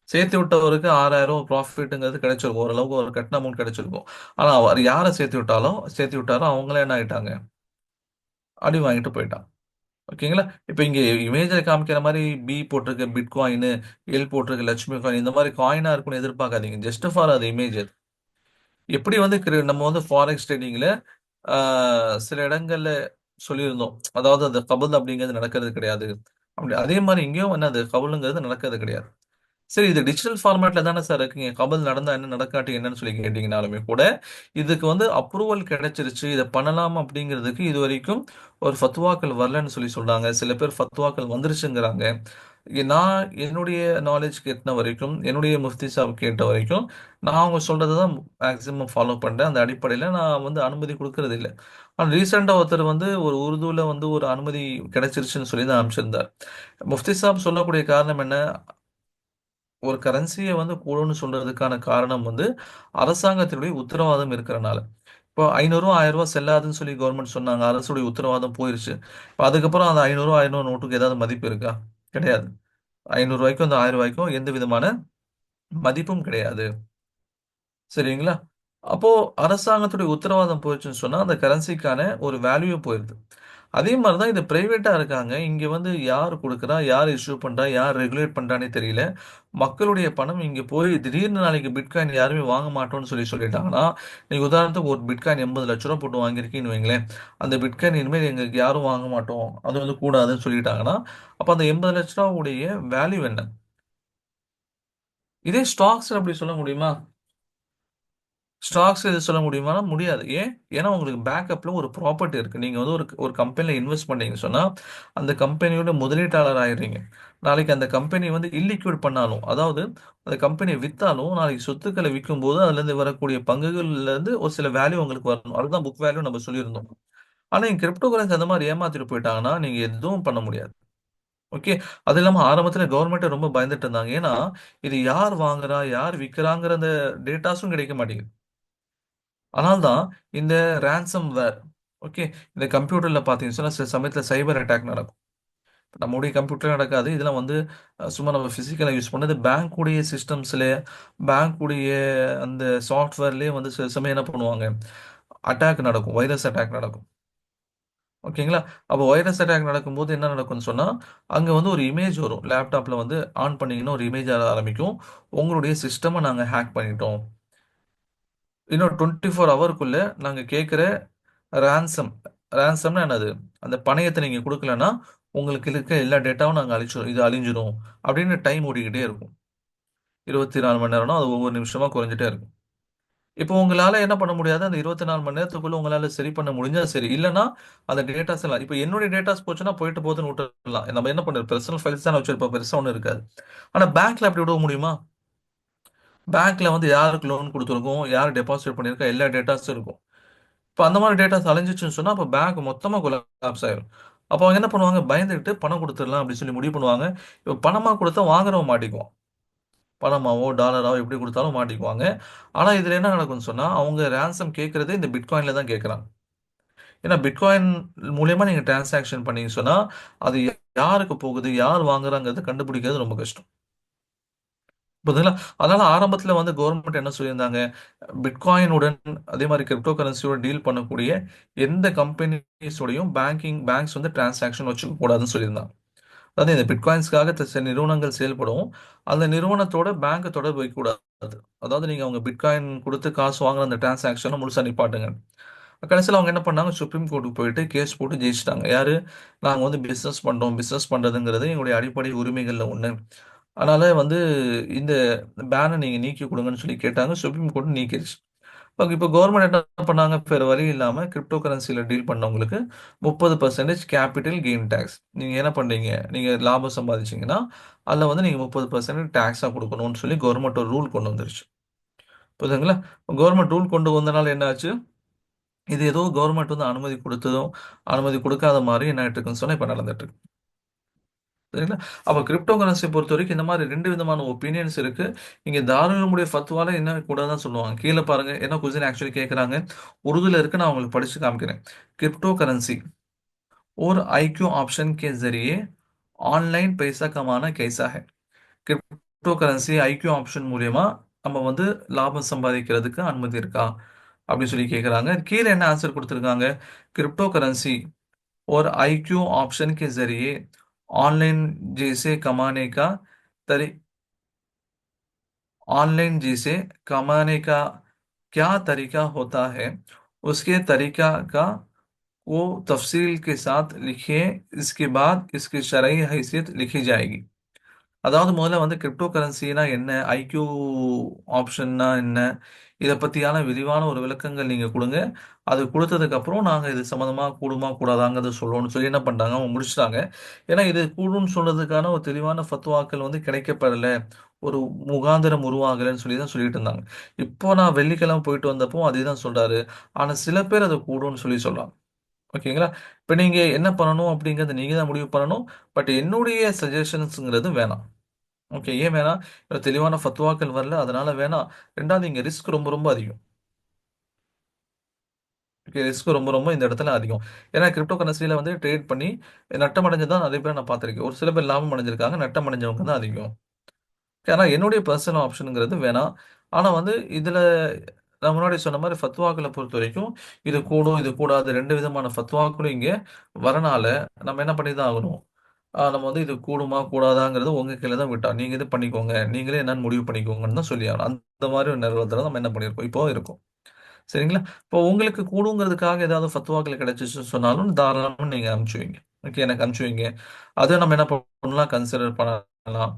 சேர்த்து விட்டவருக்கு 6000 ப்ராஃபிட்ங்கிறது கிடைச்சிருக்கும். ஓரளவுக்கு ஒரு கட்டின அமௌண்ட் கிடைச்சிருக்கும். ஆனா அவர் யார சேர்த்து விட்டாரோ அவங்களே என்ன ஆயிட்டாங்க, அடி வாங்கிட்டு போயிட்டாங்க. ஓகேங்களா? இப்ப இங்க இமேஜ்ல காமிக்கிற மாரி பி போட்டிருக்க பிட்காயின், எல் போட்டிருக்க லட்சுமி காயின் இந்த மாரி காயினா இருக்கும்னு எதிர்பார்க்காதீங்க. ஜஸ்ட் ஃபார் அது இமேஜ் அது. எப்படி வந்து நம்ம வந்து ஃபாரெக்ஸ் ட்ரேடிங்ல ஆ சில இடங்கள்ல சொல்லியிருந்தோம். அதாவது அது கபல் அப்படிங்கிறது நடக்கிறது கிடையாது. அப்படி அதே மாரி இங்கேயும் என்னது கபலுங்கிறது நடக்கிறது கிடையாது. சரி இது டிஜிட்டல் ஃபார்மேட்ல தானே சார் இருக்குங்க. கபல் நடந்தா என்ன, நடக்காட்டி என்னன்னு சொல்லி கேட்டீங்கனாலுமே கூட, இதுக்கு வந்து அப்ரூவல் கிடைச்சிருச்சு. இத பண்ணலாம் அப்படிங்கிறதுக்கு இதுவரைக்கும் ஒரு ஃபத்வாக்கள் வரலன்னு சொல்லி சொல்றாங்க. சில பேர் ஃபத்வாக்கள் வந்துருச்சுங்கிறாங்க. நான் என்னுடைய நாலேட்ஜ்க்கு எட்டுன வரைக்கும், என்னுடைய முஃப்தி சாப் கேட்ட வரைக்கும், நான் அவங்க சொல்றத தான் மேக்ஸிமம் ஃபாலோ பண்றேன். அந்த அடிப்படையில நான் வந்து அனுமதி குடுக்கறது இல்ல. ஆனா ரீசென்ட்டா ஒருத்தர் வந்து ஒரு உருதுல வந்து ஒரு அனுமதி கிடைச்சிருச்சுன்னு சொல்லி தான் அனுப்பிச்சிருந்தார். முஃப்தி சாப் சொல்லக்கூடிய காரணம் என்ன? ஒரு கரன்சிய வந்து கூடும்னு சொல்றதுக்கான காரணம் வந்து, அரசாங்கத்தினுடைய உத்தரவாதம் இருக்கிறனால. இப்போ ரூ. 500 ரூ. 1000 செல்லாதுன்னு சொல்லி கவர்மெண்ட் சொன்னாங்க. அரசுடைய உத்தரவாதம் போயிருச்சு. இப்ப அதுக்கப்புறம் அந்த ரூ. 500 1000 நோட்டுக்கு ஏதாவது மதிப்பு இருக்கா? கிடையாது. ரூ. 500க்கும் அந்த ரூ. 1000க்கும் எந்த விதமான மதிப்பும் கிடையாது. சரிங்களா? அப்போ அரசாங்கத்துடைய உத்தரவாதம் போயிருச்சுன்னு சொன்னா, அந்த கரன்சிக்கான ஒரு வேல்யூ போயிருது. அதே மாரி தான் இது பிரைவேட்டா இருக்காங்க. இங்க வந்து யார் குடுக்குறா? யார் இஷ்யூ பண்றா? யார் ரெகுலேட் பண்றான்னே தெரியல. மக்களுடைய பணம் இங்க போய் திடீர்னு நாளைக்கு பிட்காயின் யாருமே வாங்க மாட்டோம்னு சொல்லிட்டாங்கன்னா, நீங்க உதாரணத்துக்கு ஒரு பிட்காயின் ரூ. 80,00,000 போட்டு வாங்கியிருக்கீங்கன்னு வைங்களேன். அந்த பிட்காயின் இனிமேல் எங்களுக்கு யாரும் வாங்க மாட்டோம். அது வந்து கூடாதுன்னு சொல்லிட்டாங்கன்னா, அப்ப அந்த ரூ. 80,00,000 உடைய வேல்யூ என்ன? இதே ஸ்டாக்ஸ்ல அப்படி சொல்ல முடியுமா? ஸ்டாக்ஸ் இது சொல்ல முடியுமானா முடியாது. ஏன்? ஏன்னா உங்களுக்கு பேக்கப்ல ஒரு ப்ராப்பர்ட்டி இருக்கு. நீங்க வந்து ஒரு ஒரு கம்பெனில இன்வெஸ்ட் பண்ணீங்கன்னு சொன்னா, அந்த கம்பெனியோட முதலீட்டாளர் ஆயிடுறீங்க. நாளைக்கு அந்த கம்பெனி வந்து இல்லிக்விட் பண்ணாலும், அதாவது அந்த கம்பெனிய வித்தாலும், நாளைக்கு சொத்துக்கள விக்கும்போது அதுலேருந்து வரக்கூடிய பங்குகள்லேருந்து ஒரு சில வேல்யூ உங்களுக்கு வரணும். அதுதான் புக் வேல்யூ நம்ம சொல்லியிருந்தோம். ஆனா இங்க கிரிப்டோ கரன்சி அந்த மாரி ஏமாத்திட்டு போயிட்டாங்கன்னா, நீங்க எதுவும் பண்ண முடியாது. ஓகே. அது இல்லாம ஆரம்பத்துல கவர்மெண்ட்டே ரொம்ப பயந்துட்டு இருந்தாங்க. ஏன்னா, இது யார் வாங்குறா? யார் விக்கிறாங்கிற அந்த டேட்டாஸும் கிடைக்க மாட்டேங்குது. அதனால தான் இந்த ரான்சம் வேர் ஓகே. இந்த கம்ப்யூட்டர்ல பார்த்தீங்கன்னு சொன்னா, சில சமயத்துல சைபர் அட்டாக் நடக்கும். நம்முடைய கம்ப்யூட்டர்ல நடக்காது. இதெல்லாம் வந்து சும்மா நம்ம பிசிக்கலா யூஸ் பண்ணது பேங்க்குடைய சிஸ்டம்ஸ்ல, பேங்க்குடைய அந்த சாஃப்ட்வேர்லயே வந்து சில சமயம் என்ன பண்ணுவாங்க, அட்டாக் நடக்கும். வைரஸ் அட்டாக் நடக்கும். ஓகேங்களா? அப்போ வைரஸ் அட்டாக் நடக்கும்போது என்ன நடக்கும்னு சொன்னா, அங்க வந்து ஒரு இமேஜ் வரும். லேப்டாப்ல வந்து ஆன் பண்ணீங்கன்னா ஒரு இமேஜ் வர ஆரம்பிக்கும். உங்களுடைய சிஸ்டம நாங்க ஹேக் பண்ணிட்டோம். இன்னும் 24 ஹவர்க்குள்ள நாங்க கேட்கிற ரான்சம் ரான்சம்னா என்னது? அந்த பணயத்த நீங்க குடுக்கலன்னா, உங்களுக்கு இருக்க எல்லா டேட்டாவும் நாங்க அழிச்சிரும். இது அழிஞ்சிரும். அப்படின்னு டைம் ஓடிக்கிட்டே இருக்கும். 24 மணி நேரம்னா, அது ஒவ்வொரு நிமிஷமா குறைஞ்சுட்டே இருக்கும். இப்போ உங்களால என்ன பண்ண முடியாது? அந்த 24 மணி நேரத்துக்குள்ள உங்களால சரி பண்ண முடிஞ்சா சரி. இல்லன்னா, அந்த டேட்டாஸ் எல்லாம் இப்ப என்னுடைய டேட்டாஸ் போச்சுன்னா, போயிட்டு போதுன்னு விட்டுறலாம். நம்ம என்ன பண்றது? பெர்சனல் ஃபைல்ஸ் தான வச்சிருப்போம். பெருசா ஒண்ணும் இருக்காது. ஆனா பேங்க்ல அப்படி விட முடியுமா? பேங்க்ல வந்து யாருக்கு லோன் குடுத்துருக்கோம், யார் டெபாசிட் பண்ணியிருக்கா, எல்லா டேட்டாஸும் இருக்கும். இப்ப அந்த மாரி டேட்டாஸ் அலைஞ்சிச்சுன்னு சொன்னா, அப்ப பேங்க் மொத்தமா கொலாப்ஸ் ஆயிரும். அப்ப அவங்க என்ன பண்ணுவாங்க? பயந்துகிட்டு பணம் குடுத்துடலாம் அப்படின்னு சொல்லி முடிவு பண்ணுவாங்க. இப்ப பணமா குடுத்தா வாங்குறவன் மாட்டிக்குவான். பணமாவோ, டாலராவோ எப்படி குடுத்தாலும் மாட்டிக்குவாங்க. ஆனா இதுல என்ன நடக்கும்னு சொன்னா, அவங்க ரான்சம் கேட்கிறதே இந்த பிட்காயின்ல தான் கேட்கறாங்க. ஏன்னா பிட்காயின் மூலியமா நீங்க டிரான்சாக்ஷன் பண்ணீங்கன்னு சொன்னா, அது யாருக்கு போகுது? யார் வாங்குறாங்கிறத கண்டுபிடிக்கிறது ரொம்ப கஷ்டம். புரியுதுங்களா? அதனால ஆரம்பத்துல வந்து கவர்ன்மெண்ட் என்ன சொல்லியிருந்தாங்க, பிட்காயினுடன் அதே மாரி கிரிப்டோ கரன்சியோட டீல் பண்ணக்கூடிய எந்த கம்பெனிஸோடையும் பேங்க்ஸ் வந்து டிரான்சாக்ஷன் வச்சுக்க கூடாதுன்னு சொல்லியிருந்தாங்க. அதாவது இந்த பிட்காயின்ஸ்க்காக சில நிறுவனங்கள் செயல்படும். அந்த நிறுவனத்தோட பேங்க் தொடர்பு வைக்கக்கூடாது. அதாவது நீங்க அவங்க பிட்காயின் குடுத்து காசு வாங்குன அந்த டிரான்சாக்ஷன முழுசா நிப்பாட்டுங்க. கடைசில அவங்க என்ன பண்ணாங்க, சுப்ரீம் கோர்ட்டுக்கு போயிட்டு கேஸ் போட்டு ஜெயிச்சுட்டாங்க. யாரு? நாங்க வந்து பிசினஸ் பண்றோம். பிசினஸ் பண்றதுங்கிறது எங்களுடைய அடிப்படை உரிமைகள்ல ஒண்ணு. அதனால வந்து இந்த பேன நீங்க நீக்கி குடுங்கன்னு சொல்லி கேட்டாங்க. சுப்ரீம் கோர்ட் நீக்கிருச்சு. இப்ப கவர்ன்மெண்ட் என்ன பண்ணாங்க, வேற வழி இல்லாம கிரிப்டோ கரன்சில டீல் பண்ணவங்களுக்கு 30% கேபிட்டல் கெயின் டாக்ஸ். நீங்க என்ன பண்றீங்க? நீங்க லாபம் சம்பாதிச்சீங்கன்னா, அதுல வந்து நீங்க 30% டாக்ஸா குடுக்கணும்னு சொல்லி கவர்ன்மெண்ட் ஒரு ரூல் கொண்டு வந்துருச்சு. புரியுதுங்களா? கவர்ன்மெண்ட் ரூல் கொண்டு வந்தனால என்ன ஆச்சு? இது ஏதோ கவர்ன்மெண்ட் வந்து அனுமதி குடுத்ததும், அனுமதி குடுக்காத மாரி என்ன ஆயிட்டு இருக்குன்னு சொன்னா இப்ப நடந்துட்டு இருக்கு. சரிங்களா? அப்ப கிரிப்டோ கரன்சிய பொறுத்தவரைக்கும் இந்த மாரி 2 விதமான ஒப்பீனியன்ஸ் இருக்கு. இங்க தாராளமுடைய ஃபத்வால என்ன கூடாதுன்னு தான் சொல்லுவாங்க. கீழ பாருங்க என்ன கொஸ்டின் ஆக்சுவலி கேட்கறாங்க. उर्दूல இருக்கு. நான் உங்களுக்கு படிச்சு காமிக்கிறேன். क्रिप्टो करेंसी और आईक्यू ऑप्शन के जरिए ऑनलाइन पैसा कमाना कैसा है? கிரிப்டோ கரன்சி ஐக்யூ ஆப்ஷன் மூலியமா நம்ம வந்து லாபம் சம்பாதிக்கிறதுக்கு அனுமதி இருக்கா? அப்படி சொல்லி கேட்கறாங்க. கீழ என்ன ஆன்சர் குடுத்திருக்காங்க? क्रिप्टो करेंसी और आईक्यू ऑप्शन के जरिए ऑनलाइन जैसे कमाने का तरी ऑनलाइन जिसे कमाने का क्या तरीका होता है, उसके तरीका का वो तफसील के साथ लिखिए। इसके बाद इसकी शरई हैसियत लिखी जाएगी। அதாவது முதல்ல வந்து கிரிப்டோ கரன்சினா என்ன? ஐக்யூ ஆப்ஷன்னா என்ன? இத பத்தியான விரிவான ஒரு விளக்கங்கள் நீங்க குடுங்க. அது குடுத்ததுக்கு அப்புறம் நாங்க இது சம்மந்தமா கூடுமா, கூடாதாங்கிறத சொல்லுவோம்னு சொல்லி என்ன பண்ட்டாங்க, அவங்க முடிச்சுட்டாங்க. ஏன்னா இது கூடும்னு சொல்றதுக்கான ஒரு தெளிவான ஃபத்வாக்கள் வந்து கிடைக்கப்பெறல. ஒரு முகாந்திரம் உருவாகலன்னு சொல்லி தான் சொல்லிட்டு இருந்தாங்க. இப்போ நான் வெள்ளிக்கிழமை போயிட்டு வந்தப்போ அதே தான் சொல்றாரு. ஆனா சில பேர் அது கூடும்னு சொல்லி சொல்றாங்க. ஓகேங்களா? இப்ப நீங்க என்ன பண்ணணும் அப்படிங்கிறத நீங்க தான் முடிவு பண்ணணும். பட் என்னுடைய சஜஷன்ஸ்ங்கிறது வேணாம். ஓகே. ஏன் வேணாம்? தெளிவான ஃபத்வாக்கள் வரல. அதனால வேணாம். 2வது இங்க ரிஸ்க் ரொம்ப ரொம்ப அதிகம். ஓகே. ரிஸ்க் ரொம்ப ரொம்ப இந்த இடத்துல அதிகம். ஏன்னா கிரிப்டோ கரன்சில வந்து ட்ரேட் பண்ணி நட்டம் அடைஞ்சது தான் நெறைய பேர் நான் பார்த்திருக்கேன். ஒரு சில பேர் லாபம் அடைஞ்சிருக்காங்க. நட்டம் அடைஞ்சவங்க தான் அதிகம். ஆனா என்னுடைய பெர்சனல் ஆப்ஷன்ங்கிறது வேணாம். ஆனா வந்து இதுல நான் முன்னாடி சொன்ன மாதிரி ஃபத்வாக்களை பொறுத்த வரைக்கும் இது கூடும் இது கூடாது ரெண்டு விதமான ஃபத்வாக்களும் இங்கே வரனால நம்ம என்ன பண்ணி தான் ஆகணும். நம்ம வந்து இது கூடுமா கூடாதாங்கிறது உங்க கையில தான் விட்டா நீங்க இது பண்ணிக்கோங்க நீங்களே என்னன்னு முடிவு பண்ணிக்கோங்கன்னு தான் சொல்லி ஆகணும். அந்த மாதிரி ஒரு நிறுவனத்துல நம்ம என்ன பண்ணியிருக்கோம் இப்போ இருக்கும். சரிங்களா? இப்போ உங்களுக்கு கூடுங்கிறதுக்காக ஏதாவது ஃபத்வாக்கள் கிடைச்சிச்சு சொன்னாலும் தாராளமா நீங்க அனுப்பிச்சு வைங்க. ஓகே, எனக்கு அனுப்பிச்சு வைங்க. அதை நம்ம என்ன பண்ணலாம், கன்சிடர் பண்ணலாம்.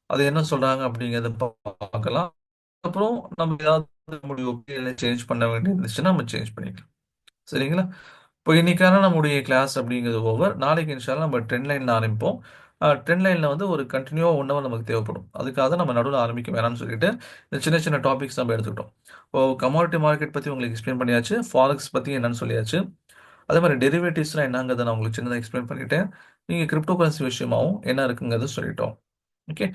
அது என்ன சொல்றாங்க அப்படிங்கறத பார்க்கலாம். அப்புறம் நம்ம ஏதாவது முடிவு சேஞ்ச் பண்ண வேண்டியது இருந்துச்சுன்னா நம்ம சேஞ்ச் பண்ணிக்கலாம். சரிங்களா? இப்போ இன்னைக்கான நம்முடைய கிளாஸ் அப்படிங்கிறது ஓவர். நாளைக்கு இன்ஷால்லா நம்ம ட்ரெண்ட் லைன்ல ஆரம்பிப்போம். ட்ரெண்ட் லைன்ல வந்து ஒரு கண்டினியூவா 1 ஹவர் நமக்கு தேவைப்படும். அதுக்காக தான் நம்ம நடுவில் ஆரம்பிக்க வேணாம்னு சொல்லிட்டு இந்த சின்ன சின்ன டாபிக்ஸ் நம்ம எடுத்துக்கிட்டோம். இப்போ கமாடிட்டி மார்க்கெட் பத்தி உங்களுக்கு எக்ஸ்பிளைன் பண்ணியாச்சு. ஃபாரெக்ஸ் பத்தி என்னன்னு சொல்லியாச்சு. அதே மாதிரி டெரிவேட்டிவ்ஸ்லாம் என்னங்கிறத நான் உங்களுக்கு சின்னதாக எக்ஸ்பிளைன் பண்ணிட்டேன். நீங்க கிரிப்டோ கரன்சி விஷயமாவும் என்ன இருக்குங்கிறத சொல்லிட்டோம். ஓகே,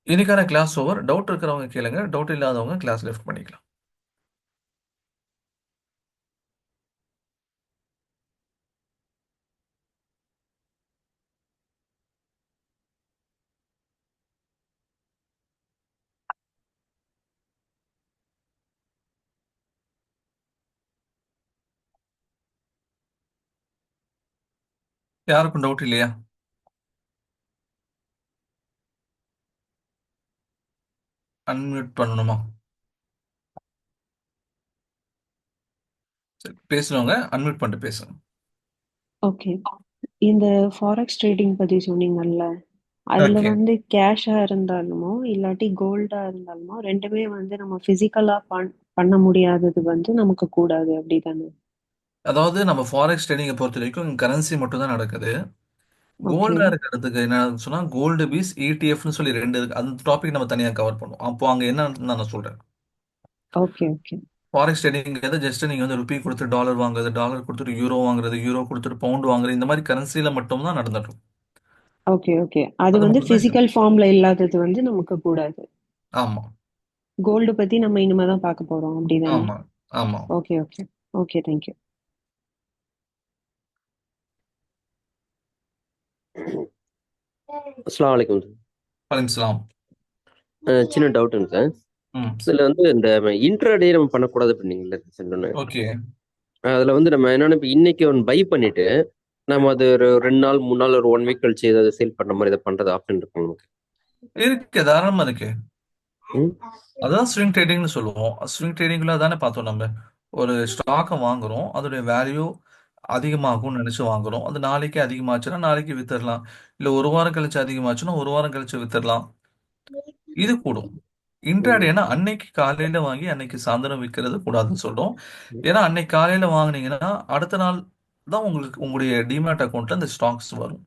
இன்னைக்கான கிளாஸ் ஓவர். டவுட் இருக்கிறவங்க கேளுங்க, டவுட் இல்லாதவங்க கிளாஸ் லெஃப்ட் பண்ணிக்கலாம். யாருக்கும் டவுட் இல்லையா? அன்மியூட் பண்ணணுமா? சரி, பேசுறவங்க அன்மியூட் பண்ணிட்டு பேசுங்க. ஓகே. இந்த ஃபாரெக்ஸ் ட்ரேடிங் பத்தி சொன்னீங்கல்ல, அதுல ஓகே, வந்து கேஷா இருந்தாலுமோ, இல்லாட்டி கோல்டா இருந்தாலுமோ 2மே வந்து நம்ம பிசிக்கலா பண்ண முடியாதது வந்து நமக்கு கூடாது அப்படிதானே? அதாவது நம்ம ஃபாரெக்ஸ் ட்ரேடிங்கை பொறுத்த வரைக்கும் கரன்சி மட்டும் தான் நடக்குது. ஓகே, கோல்டா இருக்கிறதுக்கு என்ன சொன்னா கோல்டு பீஸ் இடிஎஃப்னு சொல்லி ரெண்டு இருக்கு. அந்த டாபிக் நம்ம தனியாக கவர் பண்ணுவோம். அப்போ அங்க என்னன்னு நான் சொல்றேன். Okay, okay. ஃபாரெக்ஸ் ட்ரேடிங்கிறது ஜஸ்ட் நீங்க வந்து ருபி கொடுத்து டாலர் வாங்குறது, டாலர் கொடுத்துட்டு யூரோ வாங்குறது, யூரோ கொடுத்துட்டு பவுண்ட் வாங்குறது, இந்த மாதிரி கரன்சில மட்டும் தான் நடந்துட்டு இருக்கும். Okay, okay. அது அது வந்து மட்டும் தான் இது. பிசிக்கல் ஃபார்ம்ல இல்லாதது வந்து நமக்கு கூடாது. ஆமா, கோல்டு பத்தி நம்ம இனிமே தான் பார்க்க போறோம் அப்படிதானே? ஆமா, ஆமா. Okay, okay. Okay, thank you. அஸ்ஸலாமு அலைக்கும். வலைக்கம். சின்ன டவுட்டுங்க சார். ம். இதுல வந்து இந்த இன்ட்ராடே நம்ம பண்ணக்கூடாது அப்படின்னீங்கல்ல சொன்னோன்னே. ஓகே. அதுல வந்து நம்ம என்னன்னா இப்ப இன்னைக்கு ஒன்று பை பண்ணிட்டு நம்ம அது ஒரு 2 நாள் 3 நாள் ஒரு 1 வீக் கழிச்சு ஏதாவது சேல் பண்ற மாதிரி இதை பண்றது ஆப்ஷன் இருக்கும் நமக்கு. இருக்கு, தாராளமா இருக்கு. ம். அதான் ஸ்விங் ட்ரேடிங்னு சொல்லுவோம். ஸ்விங் ட்ரேடிங்ல தானே பார்த்தோம் நம்ம. ஒரு ஸ்டாக்கை வாங்குறோம், அதோடைய வேல்யூ அதிகமாகும்னு நினைச்சு வாங்குறோம். அது நாளைக்கு அதிகமாச்சுன்னா நாளைக்கு வித்துடலாம். இல்ல ஒரு வாரம் கழிச்சு அதிகமாச்சுன்னா ஒரு வாரம் கழிச்சு வித்துடலாம். இது கூடும். ம். இன்ட்ராடேனா அன்னைக்கு காலையில வாங்கி அன்னைக்கு சாயந்தரம் விற்கிறது கூடாதுன்னு சொல்றோம். ஏன்னா அன்னைக்கு காலையில வாங்குனீங்கன்னா அடுத்த நாள் தான் உங்களுக்கு உங்களுடைய டிமேட் அக்கௌண்ட்ல இந்த ஸ்டாக்ஸ் வரும்.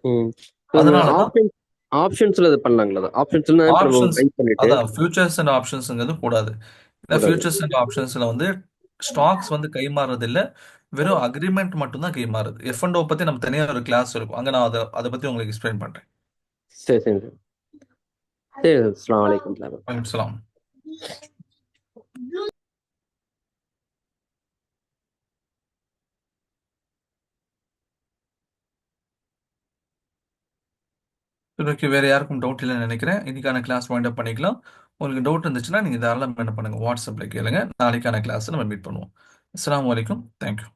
ம். அதனாலதான் ஆப்ஷன் ஆப்ஷன்ஸ்ல இது பண்ணலாங்களா? ஆப்ஷன்ஸ்ல இப்ப நம்ம ஆப்ஷன்ஸ், பை பண்ணிட்டு அதான் ஃபியூச்சர்ஸ் அண்ட் ஆப்ஷன்ஸ்ங்கிறது கூடாது. ஏன்னா கூடாது. ஃபியூச்சர்ஸ் அண்ட் ஆப்ஷன்ஸ்ல வந்து ஸ்டாக்ஸ் வந்து கை மாறுறது இல்ல, வெறும் அக்ரிமெண்ட் மட்டும் தான் கை மாறுது. எஃப் அண்ட் ஓ பத்தி நம்ம தனியா ஒரு கிளாஸ் இருக்கும், அங்க நான் அதை பத்தி உங்களுக்கு எக்ஸ்பிளைன் பண்றேன். சரி சரி சார். சரி, அஸ்ஸலாமு அலைக்கும் சார். வலைக்கம் சலாம். ஓகே, வேற யாருக்கும் டவுட் இல்லைன்னு நினைக்கிறேன். இன்னைக்கான கிளாஸ் வைண்ட் அப் பண்ணிக்கலாம். உங்களுக்கு டவுட் இருந்துச்சுன்னா நீங்க தாராளமாக என்ன பண்ணுங்க, வாட்ஸ்அப்ல கேளுங்க. நாளைக்கான கிளாஸ் நம்ம மீட் பண்ணுவோம். அஸ்ஸலாமு அலைக்கும். தேங்க்யூ.